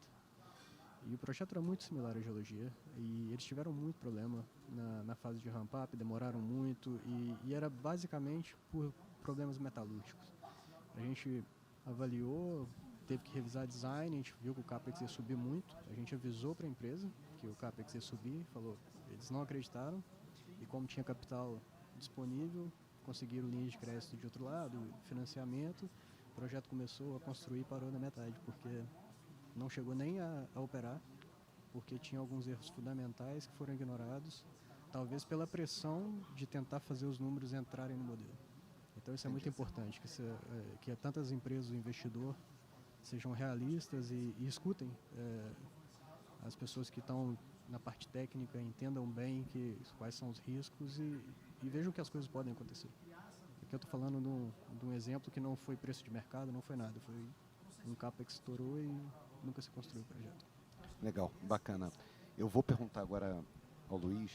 E o projeto era muito similar à geologia. E eles tiveram muito problema na fase de ramp-up, demoraram muito. E era basicamente por problemas metalúrgicos. A gente avaliou, teve que revisar design, a gente viu que o CAPEX ia subir muito. A gente avisou para a empresa que o CAPEX ia subir, eles não acreditaram. E como tinha capital disponível, conseguiram linhas de crédito de outro lado, financiamento, o projeto começou a construir e parou na metade, porque não chegou nem a operar, porque tinha alguns erros fundamentais que foram ignorados, talvez pela pressão de tentar fazer os números entrarem no modelo. Então isso é muito importante, que tantas empresas, o investidor, sejam realistas e escutem as pessoas que estão na parte técnica, entendam bem quais são os riscos e vejam que as coisas podem acontecer. Aqui eu estou falando de um exemplo que não foi preço de mercado, não foi nada. Foi um CAPEX que estourou e nunca se construiu o projeto. Legal, bacana. Eu vou perguntar agora ao Luiz.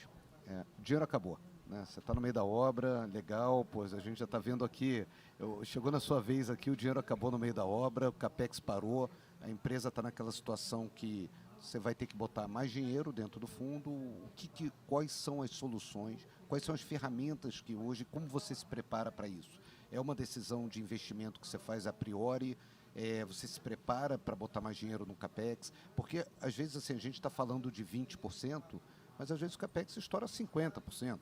O dinheiro acabou, né? Você está no meio da obra, legal, pois a gente já está vendo aqui, chegou na sua vez aqui, o dinheiro acabou no meio da obra, o CAPEX parou, a empresa está naquela situação que você vai ter que botar mais dinheiro dentro do fundo. Quais são as soluções, quais são as ferramentas que hoje, como você se prepara para isso? É uma decisão de investimento que você faz a priori? Você se prepara para botar mais dinheiro no CAPEX? Porque às vezes assim, a gente está falando de 20%, mas às vezes o CAPEX estoura 50%.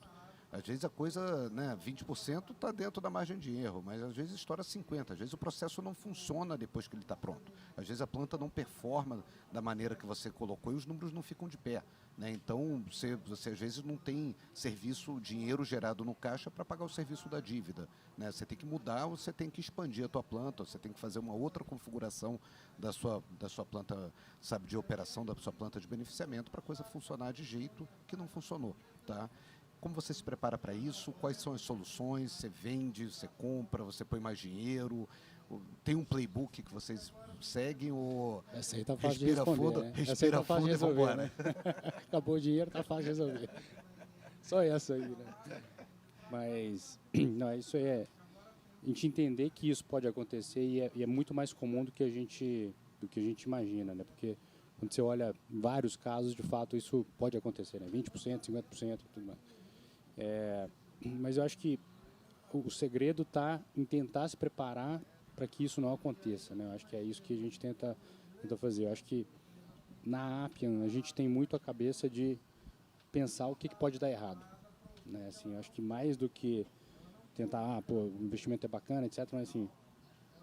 Às vezes a coisa, 20% está dentro da margem de erro, mas às vezes estoura 50%. Às vezes o processo não funciona depois que ele está pronto. Às vezes a planta não performa da maneira que você colocou e os números não ficam de pé. Então, você às vezes não tem dinheiro gerado no caixa para pagar o serviço da dívida. Você tem que mudar, você tem que expandir a tua planta, você tem que fazer uma outra configuração da sua planta, de operação, da sua planta de beneficiamento para a coisa funcionar de jeito que não funcionou. Tá? Como você se prepara para isso? Quais são as soluções? Você vende, você compra, você põe mais dinheiro? Tem um playbook que vocês seguem ou essa aí tá fácil de respira responder, fundo, né? respira fundo e vamos embora? Né? Acabou o dinheiro, tá fácil de resolver. Só essa aí, né? Mas não, isso é a gente entender que isso pode acontecer e é muito mais comum do que a gente imagina, né? Porque quando você olha vários casos, de fato, isso pode acontecer, né? 20%, 50% e tudo mais. Mas eu acho que o segredo está em tentar se preparar para que isso não aconteça, né? Eu acho que é isso que a gente tenta fazer. Eu acho que na Appian a gente tem muito a cabeça de pensar o que pode dar errado, né? Assim, eu acho que mais do que tentar, o investimento é bacana, etc., mas assim,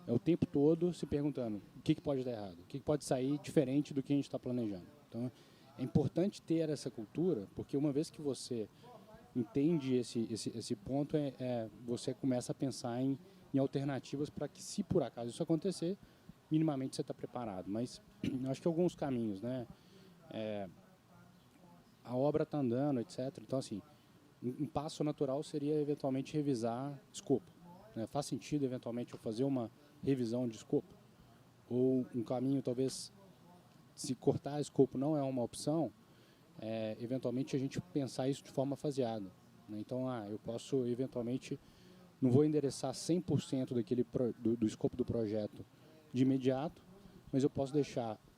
é o tempo todo se perguntando o que pode dar errado, o que pode sair diferente do que a gente está planejando. Então, é importante ter essa cultura, porque uma vez que você entende esse ponto, você começa a pensar em alternativas para que, se por acaso isso acontecer, minimamente você está preparado. Mas eu acho que alguns caminhos, né? A obra está andando, etc. Então, assim, um passo natural seria, eventualmente, revisar escopo, né? Faz sentido, eventualmente, eu fazer uma revisão de escopo? Ou um caminho, talvez, se cortar escopo não é uma opção, eventualmente a gente pensar isso de forma faseada, né? Então, eu posso, eventualmente, não vou endereçar 100% do escopo do projeto de imediato, mas eu posso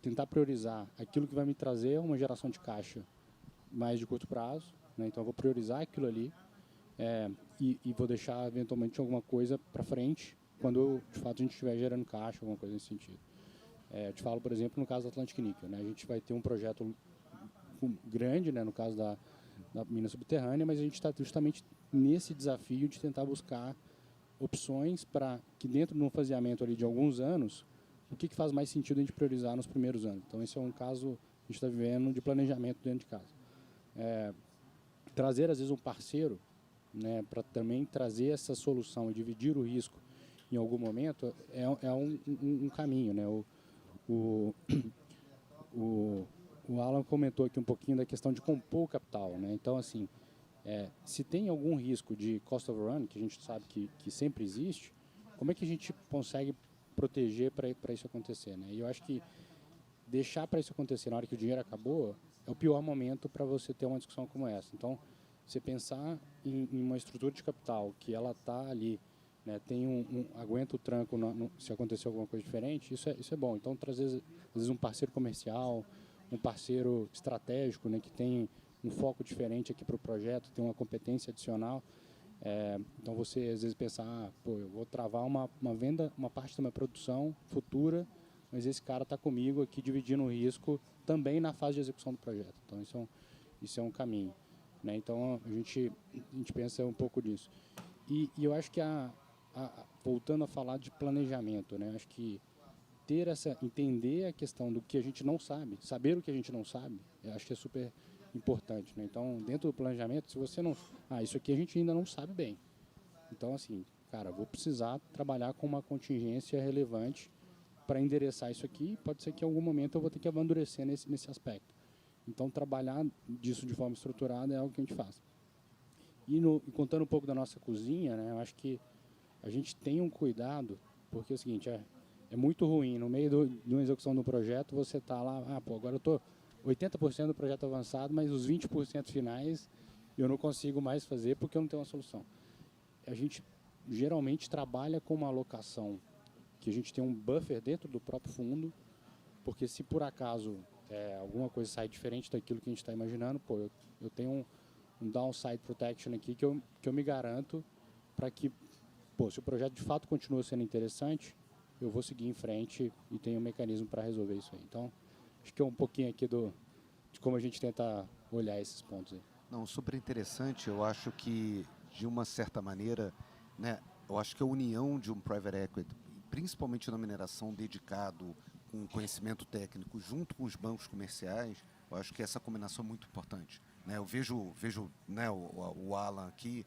tentar priorizar aquilo que vai me trazer uma geração de caixa mais de curto prazo, né? Então, eu vou priorizar aquilo ali e vou deixar, eventualmente, alguma coisa para frente quando, de fato, a gente estiver gerando caixa, alguma coisa nesse sentido. Eu te falo, por exemplo, no caso da Atlantic Nickel, né? A gente vai ter um projeto grande, né, no caso da mina subterrânea, mas a gente está justamente nesse desafio de tentar buscar opções para que, dentro de um faseamento ali de alguns anos, o que faz mais sentido a gente priorizar nos primeiros anos. Então, esse é um caso que a gente está vivendo de planejamento dentro de casa. Trazer, às vezes, um parceiro, né, para também trazer essa solução e dividir o risco em algum momento é um caminho, né? O Alan comentou aqui um pouquinho da questão de compor o capital, né? Então, assim, se tem algum risco de cost overrun, que a gente sabe que sempre existe, como é que a gente consegue proteger para isso acontecer, né? E eu acho que deixar para isso acontecer na hora que o dinheiro acabou é o pior momento para você ter uma discussão como essa. Então, você pensar em uma estrutura de capital que ela está ali, né, tem aguenta o tranco se acontecer alguma coisa diferente, isso é bom. Então, trazer, às vezes, um parceiro comercial, um parceiro estratégico, né, que tem um foco diferente aqui para o projeto, tem uma competência adicional. Então, você, às vezes, pensar, eu vou travar uma venda, uma parte da minha produção futura, mas esse cara está comigo aqui dividindo o risco também na fase de execução do projeto. Então, isso é um caminho, né? Então, a gente pensa um pouco disso. E eu acho que, voltando a falar de planejamento, né? Acho que entender a questão do que a gente não sabe, saber o que a gente não sabe, eu acho que é super importante, né? Então, dentro do planejamento, se você não... isso aqui a gente ainda não sabe bem. Então, assim, cara, vou precisar trabalhar com uma contingência relevante para endereçar isso aqui. Pode ser que em algum momento eu vou ter que amadurecer nesse aspecto. Então, trabalhar disso de forma estruturada é algo que a gente faz. E contando um pouco da nossa cozinha, né, eu acho que a gente tem um cuidado, porque é o seguinte, é muito ruim, no meio de uma execução do projeto, você está lá, agora eu estou 80% do projeto avançado, mas os 20% finais eu não consigo mais fazer porque eu não tenho uma solução. A gente geralmente trabalha com uma alocação que a gente tem um buffer dentro do próprio fundo, porque se por acaso alguma coisa sai diferente daquilo que a gente está imaginando, eu tenho um downside protection aqui que eu me garanto para que, se o projeto de fato continua sendo interessante, eu vou seguir em frente e tenho um mecanismo para resolver isso aí. Então, acho que é um pouquinho aqui de como a gente tenta olhar esses pontos aí. Não, super interessante. Eu acho que, de uma certa maneira, né, eu acho que a união de um private equity, principalmente na mineração, dedicado com conhecimento técnico, junto com os bancos comerciais, eu acho que essa combinação é muito importante, né? Eu vejo né, o Alan aqui,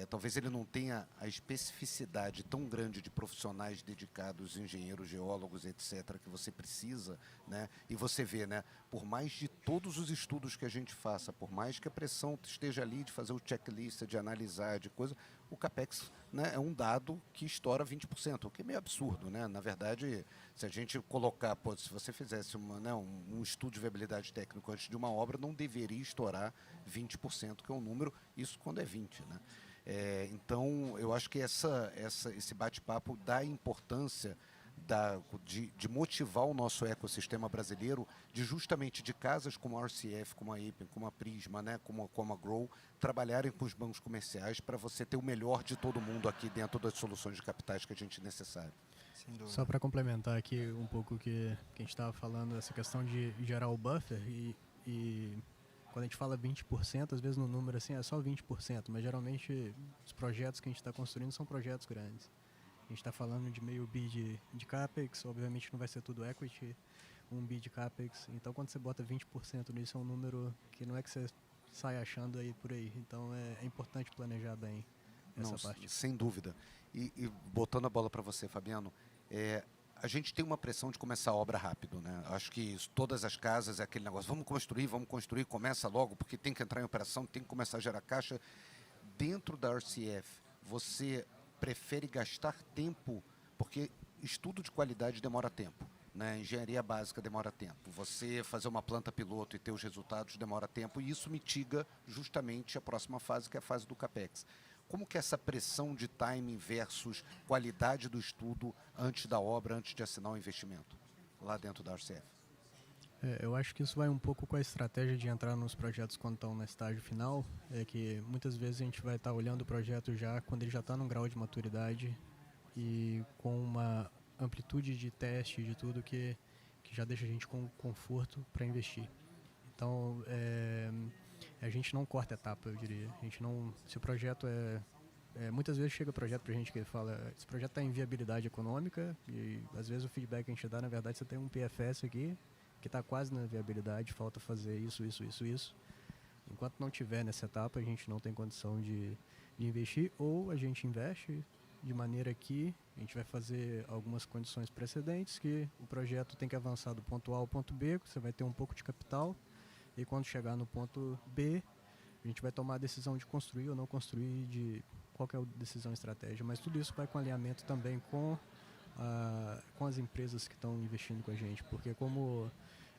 talvez ele não tenha a especificidade tão grande de profissionais dedicados, engenheiros, geólogos, etc., que você precisa, né? E você vê, né, por mais de todos os estudos que a gente faça, por mais que a pressão esteja ali de fazer o checklist, de analisar, de coisa, o CAPEX, né, é um dado que estoura 20%, o que é meio absurdo, né? Na verdade, se a gente colocar, se você fizesse um estudo de viabilidade técnico antes de uma obra, não deveria estourar 20%, que é um número, isso quando é 20%, né? Então, eu acho que esse bate-papo dá importância de motivar o nosso ecossistema brasileiro, justamente de casas como a RCF, como a Appian, como a Prisma, né, como a Grow, trabalharem com os bancos comerciais para você ter o melhor de todo mundo aqui dentro das soluções de capitais que a gente necessário. Sem dúvida. Só para complementar aqui um pouco o que a gente estava falando, essa questão de gerar o buffer e quando a gente fala 20%, às vezes no número assim é só 20%, mas geralmente os projetos que a gente está construindo são projetos grandes. A gente está falando de meio bi de CAPEX, obviamente não vai ser tudo equity, 1 bi de CAPEX. Então quando você bota 20% nisso é um número que não é que você sai achando aí por aí. Então é importante planejar bem essa parte. Sem dúvida. E botando a bola para você, Fabiano, a gente tem uma pressão de começar a obra rápido, né? Acho que todas as casas é aquele negócio, vamos construir, começa logo, porque tem que entrar em operação, tem que começar a gerar caixa. Dentro da RCF, você prefere gastar tempo, porque estudo de qualidade demora tempo, né? Engenharia básica demora tempo, você fazer uma planta piloto e ter os resultados demora tempo, e isso mitiga justamente a próxima fase, que é a fase do CAPEX. Como que é essa pressão de timing versus qualidade do estudo antes da obra, antes de assinar o investimento, lá dentro da RCF? Eu acho que isso vai um pouco com a estratégia de entrar nos projetos quando estão no estágio final, é que muitas vezes a gente vai estar olhando o projeto já quando ele já está num grau de maturidade e com uma amplitude de teste de tudo que já deixa a gente com conforto para investir. Então, a gente não corta etapa, eu diria. A gente não, se o projeto muitas vezes chega projeto pra gente que fala, esse projeto está em viabilidade econômica e às vezes o feedback que a gente dá, na verdade, você tem um PFS aqui que está quase na viabilidade, falta fazer isso. Enquanto não tiver nessa etapa, a gente não tem condição de investir, ou a gente investe de maneira que a gente vai fazer algumas condições precedentes, que o projeto tem que avançar do ponto A ao ponto B, você vai ter um pouco de capital, e quando chegar no ponto B, a gente vai tomar a decisão de construir ou não construir, de qual que é a decisão estratégica. Mas tudo isso vai com alinhamento também com as empresas que estão investindo com a gente, porque como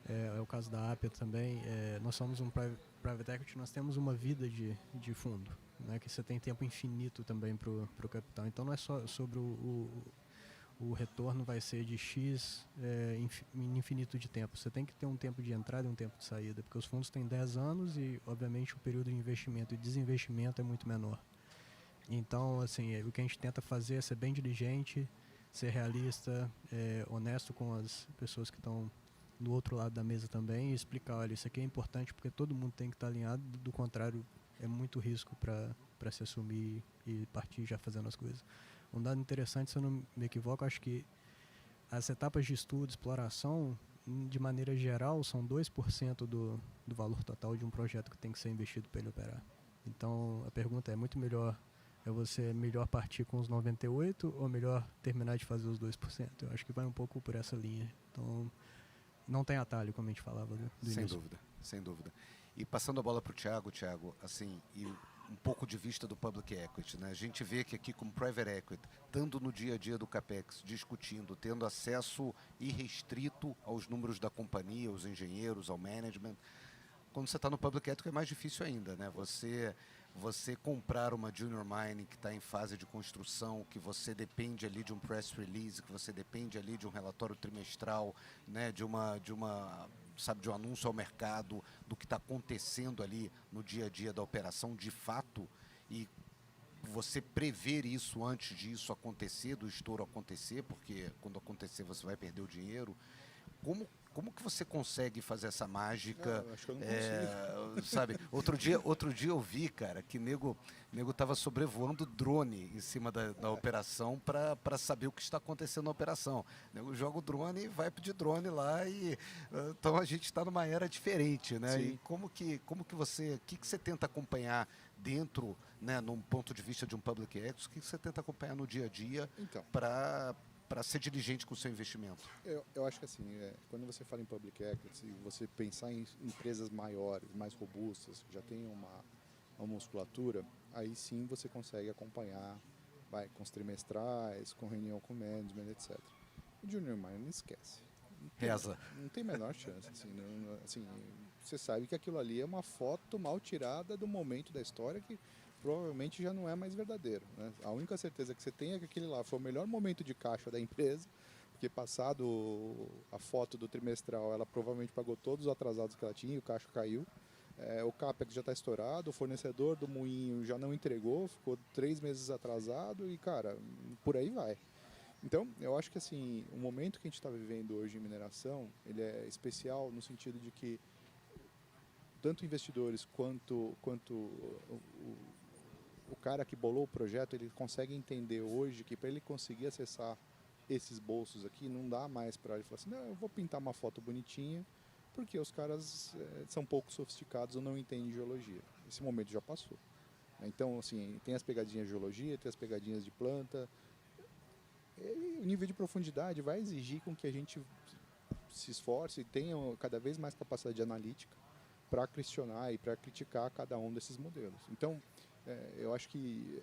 é o caso da Appian também, nós somos um private equity, nós temos uma vida de fundo, né, que você tem tempo infinito também para o capital. Então não é só sobre o retorno vai ser de X infinito de tempo. Você tem que ter um tempo de entrada e um tempo de saída, porque os fundos têm 10 anos e, obviamente, o período de investimento e desinvestimento é muito menor. Então, assim, o que a gente tenta fazer é ser bem diligente, ser realista, honesto com as pessoas que estão do outro lado da mesa também e explicar, olha, isso aqui é importante porque todo mundo tem que estar alinhado, do contrário, é muito risco para se assumir e partir já fazendo as coisas. Um dado interessante, se eu não me equivoco, acho que as etapas de estudo, exploração, de maneira geral, são 2% do valor total de um projeto que tem que ser investido para ele operar. Então, a pergunta é muito melhor, você melhor partir com os 98% ou melhor terminar de fazer os 2%? Eu acho que vai um pouco por essa linha. Então, não tem atalho, como a gente falava do início. Sem dúvida. E passando a bola para o Thiago, assim, e um pouco de vista do Public Equity, né? A gente vê que aqui como Private Equity, estando no dia a dia do CAPEX, discutindo, tendo acesso irrestrito aos números da companhia, aos engenheiros, ao management, quando você está no Public Equity é mais difícil ainda, né? Você comprar uma junior mine que está em fase de construção, que você depende ali de um press release, que você depende ali de um relatório trimestral, né, de um anúncio ao mercado do que está acontecendo ali no dia a dia da operação de fato, e você prever isso antes disso acontecer, do estouro acontecer, porque quando acontecer você vai perder o dinheiro. Como que você consegue fazer essa mágica? Eu acho que eu não consigo. Sabe? Outro dia eu vi, cara, que nego tava sobrevoando drone em cima da operação para saber o que está acontecendo na operação. Nego joga o drone e vai de drone lá e então a gente está numa era diferente, né? Sim. E como que você, o que você tenta acompanhar dentro, né, num ponto de vista de um public equity, o que você tenta acompanhar no dia a dia Então, para ser diligente com o seu investimento? eu acho que assim, quando você fala em public equity, você pensar em empresas maiores, mais robustas, que já têm uma musculatura, aí sim você consegue acompanhar, com os trimestrais, com reunião com management, etc. O junior mine não esquece. Reza. Não tem a menor chance. Assim, você sabe que aquilo ali é uma foto mal tirada do momento da história que provavelmente já não é mais verdadeiro, né? A única certeza que você tem é que aquele lá foi o melhor momento de caixa da empresa, porque passado a foto do trimestral, ela provavelmente pagou todos os atrasados que ela tinha, o caixa caiu. O CAPEX já está estourado, o fornecedor do moinho já não entregou, ficou 3 meses atrasado e, cara, por aí vai. Então, eu acho que assim, o momento que a gente está vivendo hoje em mineração, ele é especial no sentido de que tanto investidores quanto o cara que bolou o projeto, ele consegue entender hoje que para ele conseguir acessar esses bolsos aqui, não dá mais para ele falar assim, não, eu vou pintar uma foto bonitinha, porque os caras são pouco sofisticados ou não entendem geologia. Esse momento já passou. Então, assim, tem as pegadinhas de geologia, tem as pegadinhas de planta. E o nível de profundidade vai exigir com que a gente se esforce e tenha cada vez mais capacidade de analítica para questionar e para criticar cada um desses modelos. Então, eu acho que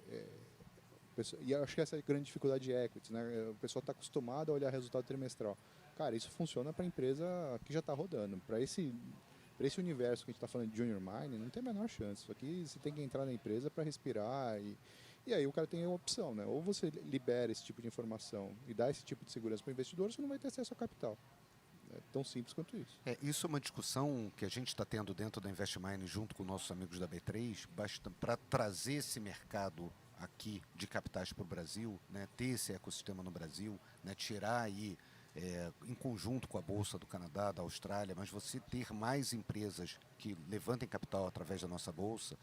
e eu acho que essa é a grande dificuldade de equity, né? O pessoal está acostumado a olhar resultado trimestral. Cara, isso funciona para a empresa que já está rodando. Para esse universo que a gente está falando de junior mining, não tem a menor chance. Isso aqui você tem que entrar na empresa para respirar e aí o cara tem a opção, né? Ou você libera esse tipo de informação e dá esse tipo de segurança para o investidor, ou você não vai ter acesso ao capital. É tão simples quanto isso. Isso é uma discussão que a gente está tendo dentro da InvestMine junto com nossos amigos da B3, para trazer esse mercado aqui de capitais para o Brasil, né, ter esse ecossistema no Brasil, né, tirar aí, em conjunto com a Bolsa do Canadá, da Austrália, mas você ter mais empresas que levantem capital através da nossa Bolsa.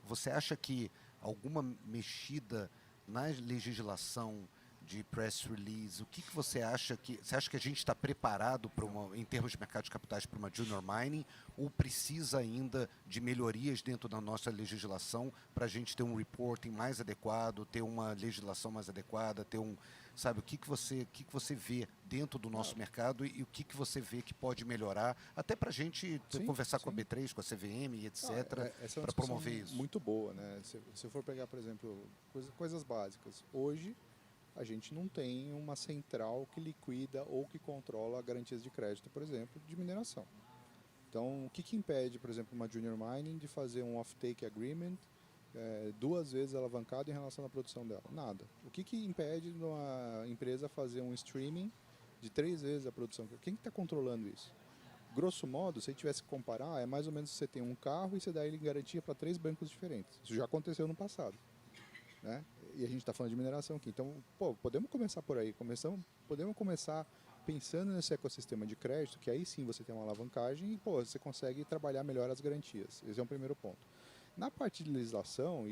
Você acha que alguma mexida na legislação de press release, o que você acha que a gente está preparado em termos de mercado de capitais para uma junior mining, ou precisa ainda de melhorias dentro da nossa legislação para a gente ter um reporting mais adequado, ter uma legislação mais adequada, ter sabe, o que você vê dentro do nosso mercado e o que você vê que pode melhorar, até para a gente conversar com a B3, com a CVM e etc, para promover isso. Muito boa, né? Se eu for pegar, por exemplo, coisas básicas, hoje a gente não tem uma central que liquida ou que controla garantias de crédito, por exemplo, de mineração. Então, o que impede, por exemplo, uma junior mining de fazer um off-take agreement 2 vezes alavancado em relação à produção dela? Nada. O que impede uma empresa fazer um streaming de 3 vezes a produção? Quem está controlando isso? Grosso modo, se a gente tivesse que comparar, é mais ou menos você tem um carro e você dá ele em garantia para 3 bancos diferentes. Isso já aconteceu no passado, né? E a gente está falando de mineração aqui. Então, podemos começar por aí. Podemos começar pensando nesse ecossistema de crédito, que aí sim você tem uma alavancagem e você consegue trabalhar melhor as garantias. Esse é um primeiro ponto. Na parte de legislação,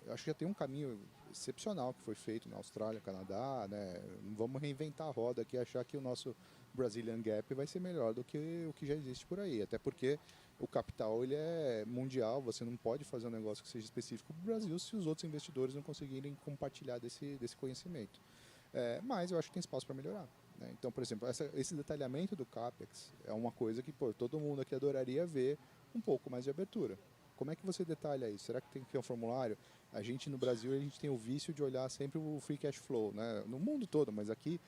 acho que já tem um caminho excepcional que foi feito na Austrália, Canadá, né? Não vamos reinventar a roda aqui e achar que o nosso Brazilian Gap vai ser melhor do que o que já existe por aí. Até porque o capital ele é mundial, você não pode fazer um negócio que seja específico para o Brasil se os outros investidores não conseguirem compartilhar desse conhecimento. Mas eu acho que tem espaço para melhorar, né? Então, por exemplo, esse detalhamento do CAPEX é uma coisa que todo mundo aqui adoraria ver um pouco mais de abertura. Como é que você detalha isso? Será que tem que ter um formulário? A gente no Brasil a gente tem o vício de olhar sempre o free cash flow, né? No mundo todo, mas aqui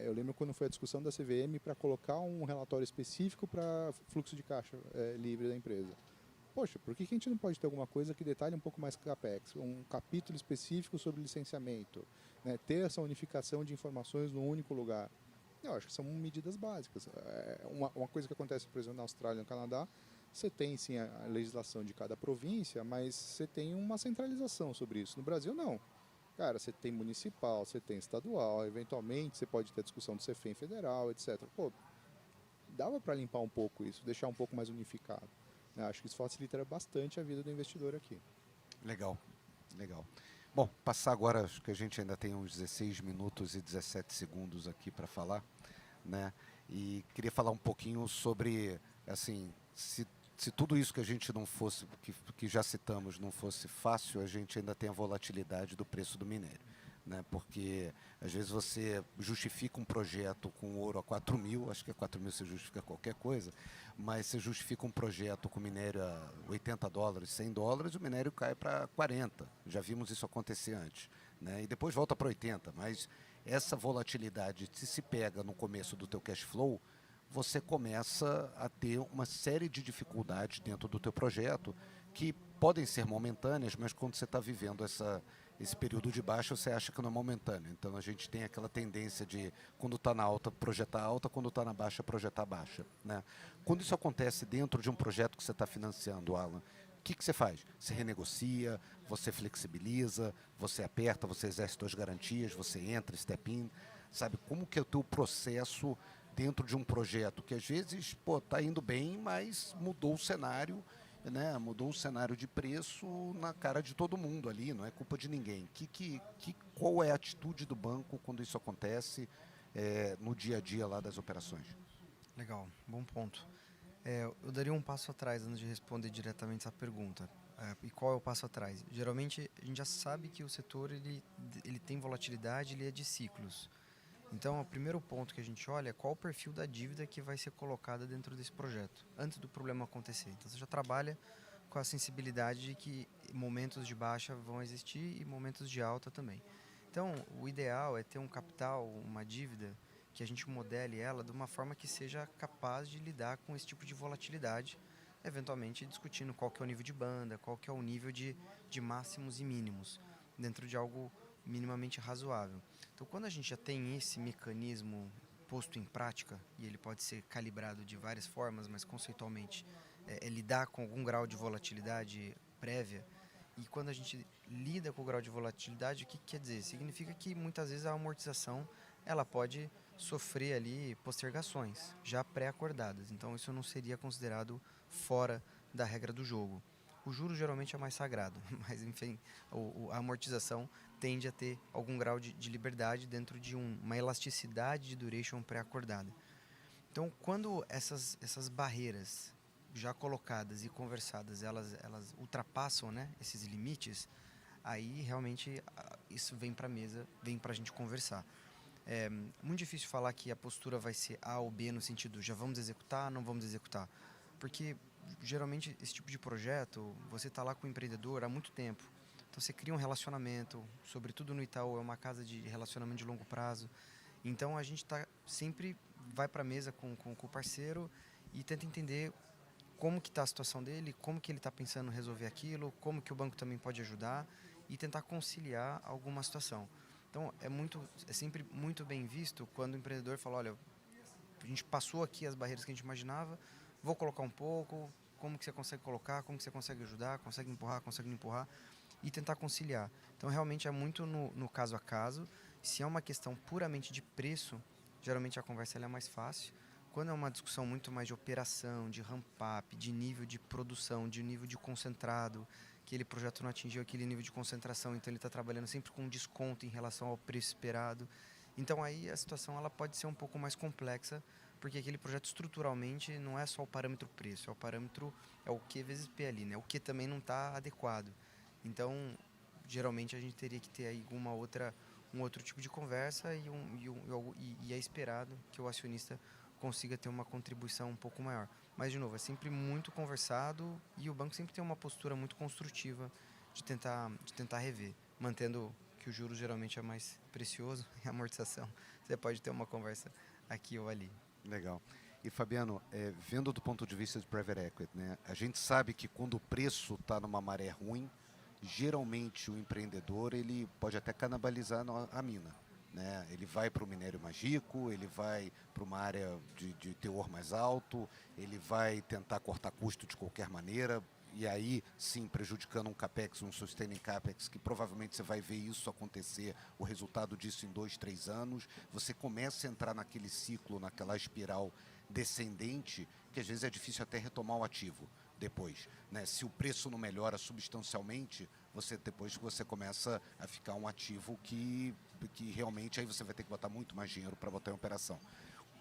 eu lembro quando foi a discussão da CVM para colocar um relatório específico para fluxo de caixa livre da empresa. Poxa, por que a gente não pode ter alguma coisa que detalhe um pouco mais CAPEX? Um capítulo específico sobre licenciamento, né? Ter essa unificação de informações num único lugar. Eu acho que são medidas básicas. Uma coisa que acontece, por exemplo, na Austrália e no Canadá, você tem sim a legislação de cada província, mas você tem uma centralização sobre isso. No Brasil, não. Cara, você tem municipal, você tem estadual, eventualmente você pode ter discussão do CEFEM federal, etc. Dava para limpar um pouco isso, deixar um pouco mais unificado. Acho que isso facilitaria bastante a vida do investidor aqui. Legal. Bom, passar agora, acho que a gente ainda tem uns 16 minutos e 17 segundos aqui para falar, né? E queria falar um pouquinho sobre, assim, se tudo isso que a gente não fosse, que já citamos, não fosse fácil, a gente ainda tem a volatilidade do preço do minério, né? Porque às vezes você justifica um projeto com ouro a 4.000, acho que a 4.000 você justifica qualquer coisa, mas você justifica um projeto com minério a $80, $100, o minério cai para 40. Já vimos isso acontecer antes, né? E depois volta para 80, mas essa volatilidade, se pega no começo do teu cash flow, você começa a ter uma série de dificuldades dentro do teu projeto que podem ser momentâneas, mas quando você está vivendo esse período de baixa você acha que não é momentâneo. Então a gente tem aquela tendência de, quando está na alta, projetar alta, quando está na baixa, projetar baixa, né? Quando isso acontece dentro de um projeto que você está financiando, Alan, o que você faz? Você renegocia, você flexibiliza, você aperta, você exerce suas garantias, você entra, step in, sabe? Como que é o teu processo dentro de um projeto que às vezes, pô, tá indo bem, mas mudou o cenário, né? Mudou o cenário de preço na cara de todo mundo ali, não é culpa de ninguém. Qual é a atitude do banco quando isso acontece no dia a dia lá das operações? Legal, bom ponto. Eu daria um passo atrás antes de responder diretamente essa pergunta. E qual é o passo atrás? Geralmente, a gente já sabe que o setor ele tem volatilidade, ele é de ciclos. Então, o primeiro ponto que a gente olha é qual o perfil da dívida que vai ser colocada dentro desse projeto, antes do problema acontecer. Então, você já trabalha com a sensibilidade de que momentos de baixa vão existir e momentos de alta também. Então, o ideal é ter um capital, uma dívida, que a gente modele ela de uma forma que seja capaz de lidar com esse tipo de volatilidade, eventualmente discutindo qual que é o nível de banda, qual que é o nível de máximos e mínimos, dentro de algo minimamente razoável. Então, quando a gente já tem esse mecanismo posto em prática, e ele pode ser calibrado de várias formas, mas conceitualmente é lidar com algum grau de volatilidade prévia, e quando a gente lida com o grau de volatilidade, o que quer dizer? Significa que muitas vezes a amortização ela pode sofrer ali postergações já pré-acordadas. Então isso não seria considerado fora da regra do jogo. O juro geralmente é mais sagrado, mas enfim, a amortização tende a ter algum grau de liberdade dentro de uma elasticidade de duration pré-acordada. Então, quando essas barreiras já colocadas e conversadas, elas ultrapassam, né, esses limites, aí realmente isso vem para a mesa, vem para a gente conversar. É muito difícil falar que a postura vai ser A ou B no sentido já vamos executar, não vamos executar, porque geralmente esse tipo de projeto, você está lá com o empreendedor há muito tempo, então você cria um relacionamento, sobretudo no Itaú, é uma casa de relacionamento de longo prazo, então a gente sempre vai para a mesa com o parceiro e tenta entender como que está a situação dele, como que ele está pensando em resolver aquilo, como que o banco também pode ajudar e tentar conciliar alguma situação. Então é sempre muito bem visto quando o empreendedor fala, olha, a gente passou aqui as barreiras que a gente imaginava, vou colocar um pouco, como que você consegue colocar, como que você consegue ajudar, consegue não empurrar e tentar conciliar. Então realmente é muito no caso a caso. Se é uma questão puramente de preço, geralmente a conversa é mais fácil. Quando é uma discussão muito mais de operação, de ramp-up, de nível de produção, de nível de concentrado, aquele projeto não atingiu aquele nível de concentração, então ele está trabalhando sempre com um desconto em relação ao preço esperado. Então aí a situação ela pode ser um pouco mais complexa, porque aquele projeto estruturalmente não é só o parâmetro preço, é o Q vezes P ali, né? O Q também não está adequado. Então, geralmente a gente teria que ter aí um outro tipo de conversa e é esperado que o acionista consiga ter uma contribuição um pouco maior. Mas, de novo, é sempre muito conversado e o banco sempre tem uma postura muito construtiva de tentar rever, mantendo que o juros geralmente é mais precioso e a amortização você pode ter uma conversa aqui ou ali. Legal. E, Fabiano, vendo do ponto de vista de private equity, né, a gente sabe que quando o preço está numa maré ruim, geralmente o empreendedor ele pode até canibalizar a mina. Né? Ele vai para o minério mais rico, ele vai para uma área de teor mais alto, ele vai tentar cortar custo de qualquer maneira, e aí sim prejudicando um capex, um sustaining capex, que provavelmente você vai ver isso acontecer, o resultado disso em 2, 3 anos, você começa a entrar naquele ciclo, naquela espiral descendente, que às vezes é difícil até retomar o ativo depois. Né? Se o preço não melhora substancialmente, depois você começa a ficar um ativo que realmente aí você vai ter que botar muito mais dinheiro para botar em operação.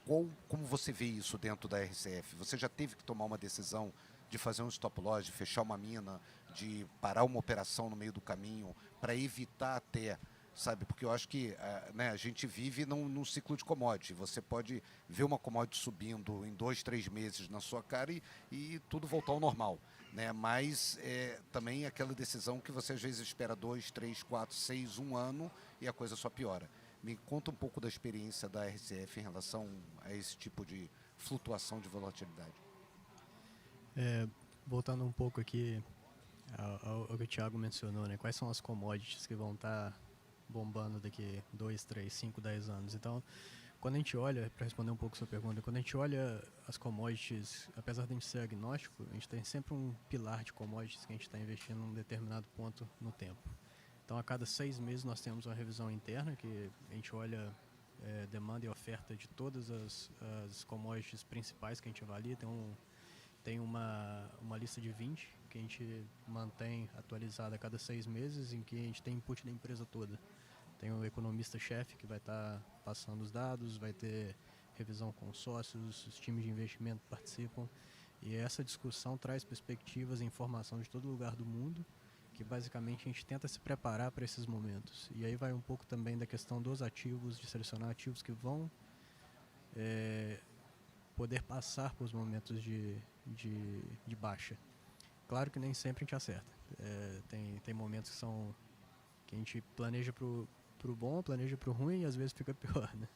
Como você vê isso dentro da RCF? Você já teve que tomar uma decisão de fazer um stop loss, de fechar uma mina, de parar uma operação no meio do caminho, para evitar até, sabe? Porque eu acho que a gente vive num ciclo de commodity. Você pode ver uma commodity subindo em 2, 3 meses na sua cara e tudo voltar ao normal. Né? Mas também aquela decisão que você às vezes espera 2, 3, 4, 6, 1 ano e a coisa só piora. Me conta um pouco da experiência da RCF em relação a esse tipo de flutuação de volatilidade. Voltando um pouco aqui O que o Thiago mencionou, né? Quais são as commodities que vão estar bombando daqui 2, 3, 5, 10 anos? Então, quando a gente olha, para responder um pouco a sua pergunta, quando a gente olha as commodities, apesar de a gente ser agnóstico, a gente tem sempre um pilar de commodities que a gente está investindo em um determinado ponto no tempo. Então, a cada 6 meses nós temos uma revisão interna que a gente olha demanda e oferta de todas as commodities principais que a gente avalia. Tem uma lista de 20 que a gente mantém atualizada a cada 6 meses, em que a gente tem input da empresa toda. Tem o economista-chefe que vai estar passando os dados, vai ter revisão com os sócios, os times de investimento participam. E essa discussão traz perspectivas e informação de todo lugar do mundo, que basicamente a gente tenta se preparar para esses momentos. E aí vai um pouco também da questão dos ativos, de selecionar ativos que vão poder passar por os momentos de baixa. Claro que nem sempre a gente acerta. Tem momentos que a gente planeja pro bom, planeja pro ruim e às vezes fica pior, né?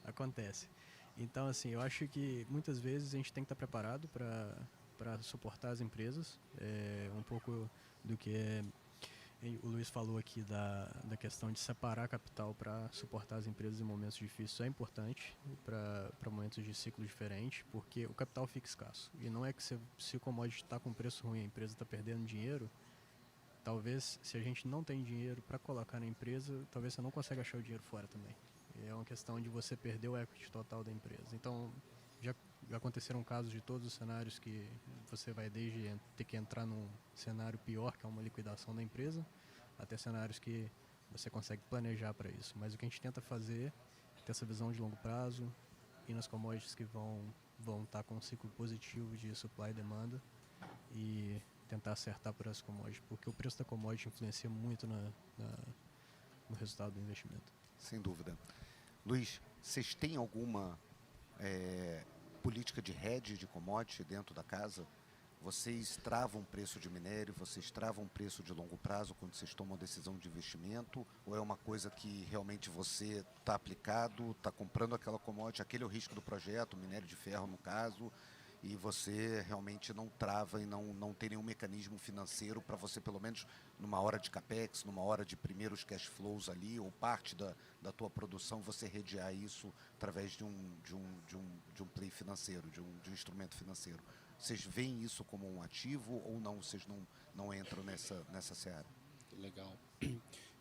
Acontece. Então, assim, eu acho que muitas vezes a gente tem que estar preparado para suportar as empresas. Um pouco do que o Luiz falou aqui da questão de separar capital para suportar as empresas em momentos difíceis é importante para momentos de ciclo diferente, porque o capital fica escasso. E não é que se o commodity está com preço ruim, a empresa está perdendo dinheiro, talvez se a gente não tem dinheiro para colocar na empresa, talvez você não consiga achar o dinheiro fora também. É uma questão de você perder o equity total da empresa. Então, já aconteceram casos de todos os cenários que você vai desde ter que entrar num cenário pior, que é uma liquidação da empresa, até cenários que você consegue planejar para isso. Mas o que a gente tenta fazer é ter essa visão de longo prazo, ir nas commodities que vão estar com um ciclo positivo de supply e demanda e tentar acertar por essas commodities, porque o preço da commodity influencia muito no resultado do investimento. Sem dúvida. Luiz, vocês têm alguma política de hedge de commodity dentro da casa? Vocês travam preço de minério, vocês travam preço de longo prazo quando vocês tomam decisão de investimento? Ou é uma coisa que realmente você está aplicado, está comprando aquela commodity, aquele é o risco do projeto, minério de ferro no caso, e você realmente não trava e não tem nenhum mecanismo financeiro para você, pelo menos numa hora de capex, numa hora de primeiros cash flows ali, ou parte da tua produção, você redear isso através de um play financeiro, de um instrumento financeiro? Vocês veem isso como um ativo ou não? Vocês não entram nessa seara? Legal.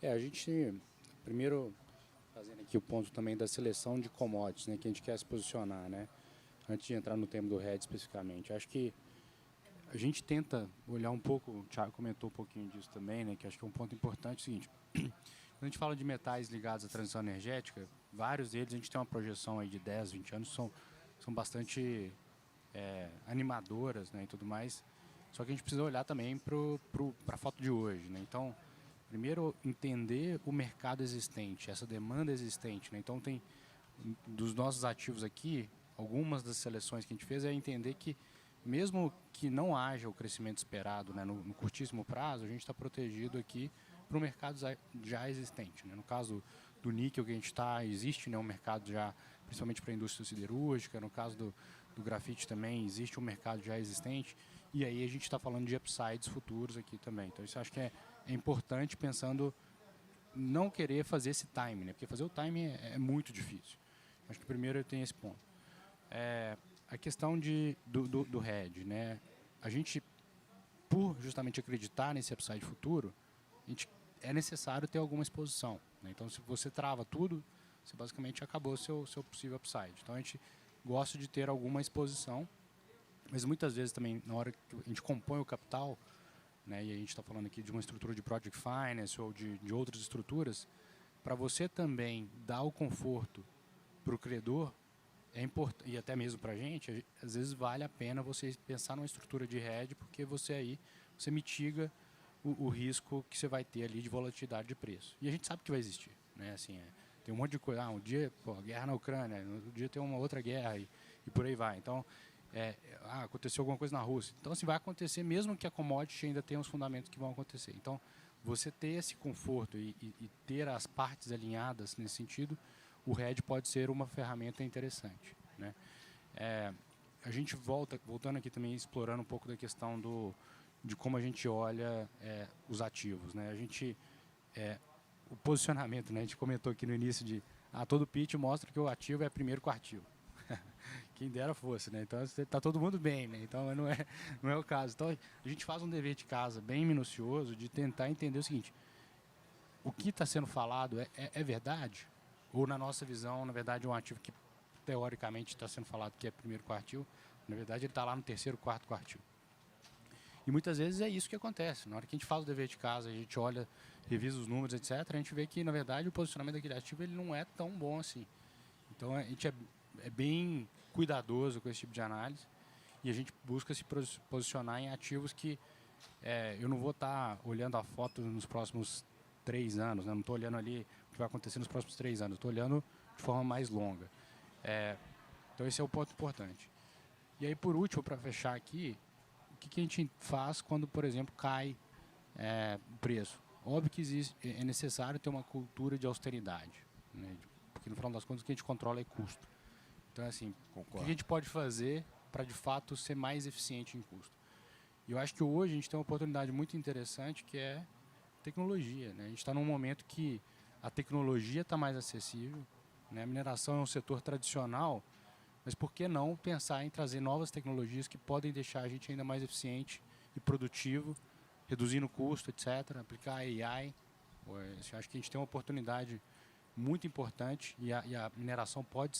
A gente, primeiro, fazendo aqui o ponto também da seleção de commodities, né, que a gente quer se posicionar, né? Antes de entrar no tema do hedge especificamente. Acho que a gente tenta olhar um pouco, o Thiago comentou um pouquinho disso também, né, que acho que é um ponto importante, é o seguinte, quando a gente fala de metais ligados à transição energética, vários deles a gente tem uma projeção aí de 10, 20 anos, são bastante animadoras, né, e tudo mais, só que a gente precisa olhar também para a foto de hoje, né? Então, primeiro entender o mercado existente, essa demanda existente, né? Então tem, dos nossos ativos aqui, algumas das seleções que a gente fez é entender que mesmo que não haja o crescimento esperado, né, no curtíssimo prazo, a gente está protegido aqui para o mercado já existente, né? No caso do níquel que a gente está, existe, né, um mercado já, principalmente para a indústria siderúrgica. No caso do grafite também, existe um mercado já existente. E aí a gente está falando de upsides futuros aqui também. Então isso eu acho que é importante, pensando não querer fazer esse time, né? Porque fazer o time é muito difícil. Acho que primeiro eu tenho esse ponto. A questão do hedge, né? A gente, por justamente acreditar nesse upside futuro, é necessário ter alguma exposição, né? Então, se você trava tudo, você basicamente acabou seu possível upside. Então, a gente gosta de ter alguma exposição, mas muitas vezes também, na hora que a gente compõe o capital, né, e a gente está falando aqui de uma estrutura de project finance ou de outras estruturas, para você também dar o conforto para o credor, é importante, e até mesmo para a gente, às vezes vale a pena você pensar numa estrutura de hedge, porque você mitiga o risco que você vai ter ali de volatilidade de preço. E a gente sabe que vai existir, né? Assim, tem um monte de coisa, um dia, guerra na Ucrânia, no outro dia tem uma outra guerra e por aí vai. Então, aconteceu alguma coisa na Rússia. Então, assim, vai acontecer mesmo que a commodity ainda tenha os fundamentos que vão acontecer. Então, você ter esse conforto e ter as partes alinhadas nesse sentido, o hedge pode ser uma ferramenta interessante, né? A gente voltando aqui também, explorando um pouco da questão de como a gente olha os ativos, né? O posicionamento, né? A gente comentou aqui no início todo pitch mostra que o ativo é primeiro com o ativo. Quem dera fosse, né? Então está todo mundo bem, né? Então não é o caso. Então a gente faz um dever de casa bem minucioso de tentar entender o seguinte: o que está sendo falado é verdade? Ou na nossa visão, na verdade, um ativo que teoricamente está sendo falado que é primeiro quartil, na verdade ele está lá no terceiro, quarto quartil. E muitas vezes é isso que acontece. Na hora que a gente faz o dever de casa, a gente olha, revisa os números, etc., a gente vê que, na verdade, o posicionamento daquele ativo ele não é tão bom assim. Então a gente é bem cuidadoso com esse tipo de análise e a gente busca se posicionar em ativos que eu não vou estar olhando a foto nos próximos 3 anos, né? Não estou olhando ali o que vai acontecer nos próximos 3 anos, estou olhando de forma mais longa. Então esse é o ponto importante. E aí, por último, para fechar aqui, o que a gente faz quando, por exemplo, cai o preço? Óbvio que é necessário ter uma cultura de austeridade, né? Porque no final das contas o que a gente controla é custo. Então, assim, o que a gente pode fazer para de fato ser mais eficiente em custo? E eu acho que hoje a gente tem uma oportunidade muito interessante que é tecnologia, né? A gente está num momento que a tecnologia está mais acessível, né? A mineração é um setor tradicional, mas por que não pensar em trazer novas tecnologias que podem deixar a gente ainda mais eficiente e produtivo, reduzindo o custo, etc., aplicar AI. Eu acho que a gente tem uma oportunidade muito importante e a mineração pode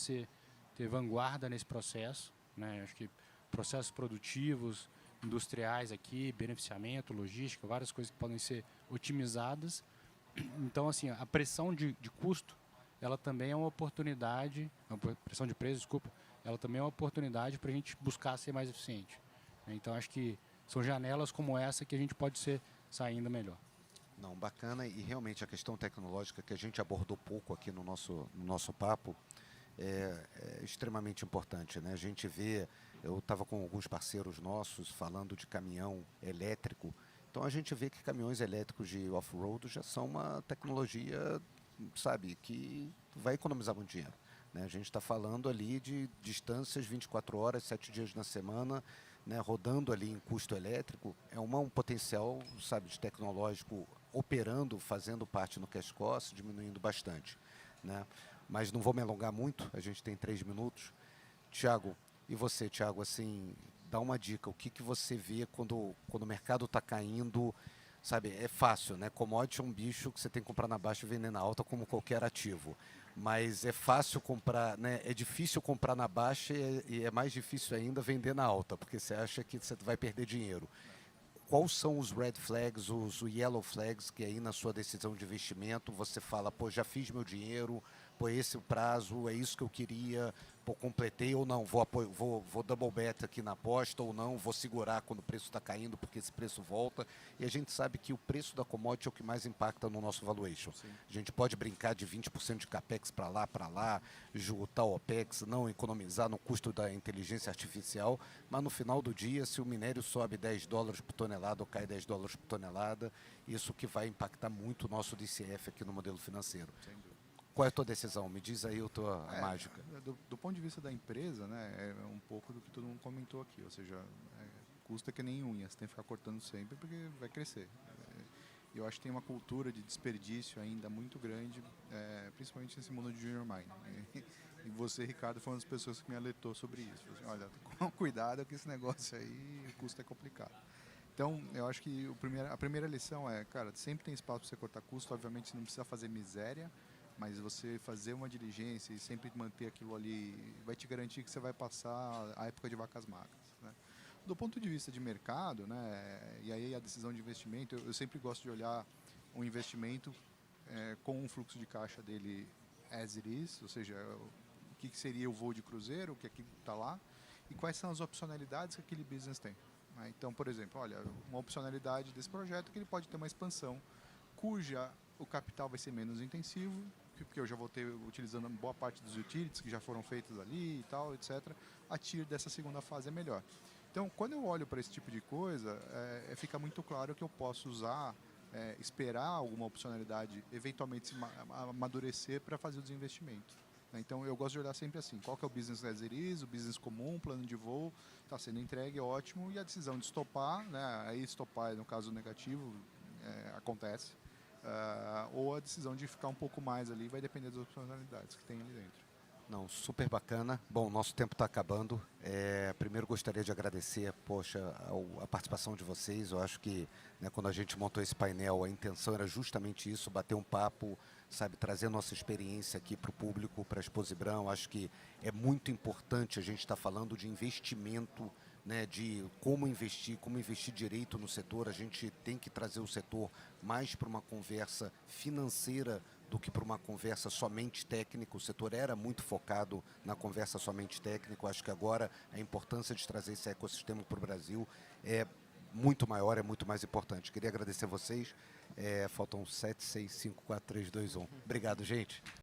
ter vanguarda nesse processo, né? Acho que processos produtivos, industriais aqui, beneficiamento, logística, várias coisas que podem ser otimizadas. Então, assim, a pressão de custo, ela também é uma oportunidade, pressão de preço, desculpa, ela também é uma oportunidade para a gente buscar ser mais eficiente. Então, acho que são janelas como essa que a gente pode ser saindo melhor. Não, bacana, e realmente a questão tecnológica que a gente abordou pouco aqui no nosso papo é extremamente importante, né? A gente vê, eu estava com alguns parceiros nossos falando de caminhão elétrico, então a gente vê que caminhões elétricos de off-road já são uma tecnologia, sabe, que vai economizar muito dinheiro, né? A gente está falando ali de distâncias 24 horas, 7 dias na semana, né, rodando ali em custo elétrico, é um potencial, sabe, de tecnológico operando, fazendo parte no cash cost, diminuindo bastante, né? Mas não vou me alongar muito, a gente tem 3 minutos. Tiago, e você, Tiago, assim, dá uma dica, o que você vê quando o mercado está caindo, sabe, é fácil, né? Commodity é um bicho que você tem que comprar na baixa e vender na alta como qualquer ativo. Mas é fácil comprar, né? É difícil comprar na baixa e é mais difícil ainda vender na alta, porque você acha que você vai perder dinheiro. Quais são os red flags, os yellow flags que aí na sua decisão de investimento você fala, pô, já fiz meu dinheiro, pô, esse é o prazo, é isso que eu queria, pô, completei ou não, vou double bet aqui na aposta ou não, vou segurar quando o preço está caindo porque esse preço volta. E a gente sabe que o preço da commodity é o que mais impacta no nosso valuation. Sim. A gente pode brincar de 20% de capex para lá, juntar o OPEX, não economizar no custo da inteligência artificial, mas no final do dia, se o minério sobe $10 por tonelada ou cai $10 por tonelada, isso que vai impactar muito o nosso DCF aqui no modelo financeiro. Sem dúvida. Qual é a tua decisão? Me diz aí a tua mágica. Do ponto de vista da empresa, né, é um pouco do que todo mundo comentou aqui, ou seja, custa que nem unha, você tem que ficar cortando sempre porque vai crescer. Eu acho que tem uma cultura de desperdício ainda muito grande, principalmente nesse mundo de junior mining. E você, Ricardo, foi uma das pessoas que me alertou sobre isso. Assim, olha, com cuidado que esse negócio aí, o custo é complicado. Então, eu acho que a primeira lição é, cara, sempre tem espaço para você cortar custo, obviamente você não precisa fazer miséria, mas você fazer uma diligência e sempre manter aquilo ali vai te garantir que você vai passar a época de vacas magras, né? Do ponto de vista de mercado, né, e aí a decisão de investimento, eu sempre gosto de olhar um investimento com um fluxo de caixa dele as it is, ou seja, o que seria o voo de cruzeiro, o que aqui está lá, e quais são as opcionalidades que aquele business tem, né? Então, por exemplo, olha, uma opcionalidade desse projeto é que ele pode ter uma expansão cuja o capital vai ser menos intensivo, porque eu já vou ter utilizando boa parte dos utilities que já foram feitos ali e tal, etc. A TIR dessa segunda fase é melhor. Então, quando eu olho para esse tipo de coisa, fica muito claro que eu posso usar, esperar alguma opcionalidade, eventualmente se amadurecer para fazer o desinvestimento. né? Então eu gosto de olhar sempre assim, qual que é o business as it is, o business comum, plano de voo, está sendo entregue, ótimo, e a decisão de estopar, né? Aí estopar, no caso negativo, acontece, ou a decisão de ficar um pouco mais ali vai depender das opcionalidades que tem ali dentro. Não, super bacana. Bom, nosso tempo está acabando. Primeiro gostaria de agradecer, poxa, a participação de vocês. Eu acho que, né, quando a gente montou esse painel, a intenção era justamente isso, bater um papo, sabe, trazer nossa experiência aqui para o público, para a Exposibrão. Acho que é muito importante a gente estar falando de investimento, né, de como investir direito no setor. A gente tem que trazer o setor mais para uma conversa financeira do que para uma conversa somente técnica. O setor era muito focado na conversa somente técnica. Eu acho que agora a importância de trazer esse ecossistema para o Brasil é muito maior, é muito mais importante. Queria agradecer a vocês. Faltam 7, 6, 5, 4, 3, 2, 1. Obrigado, gente.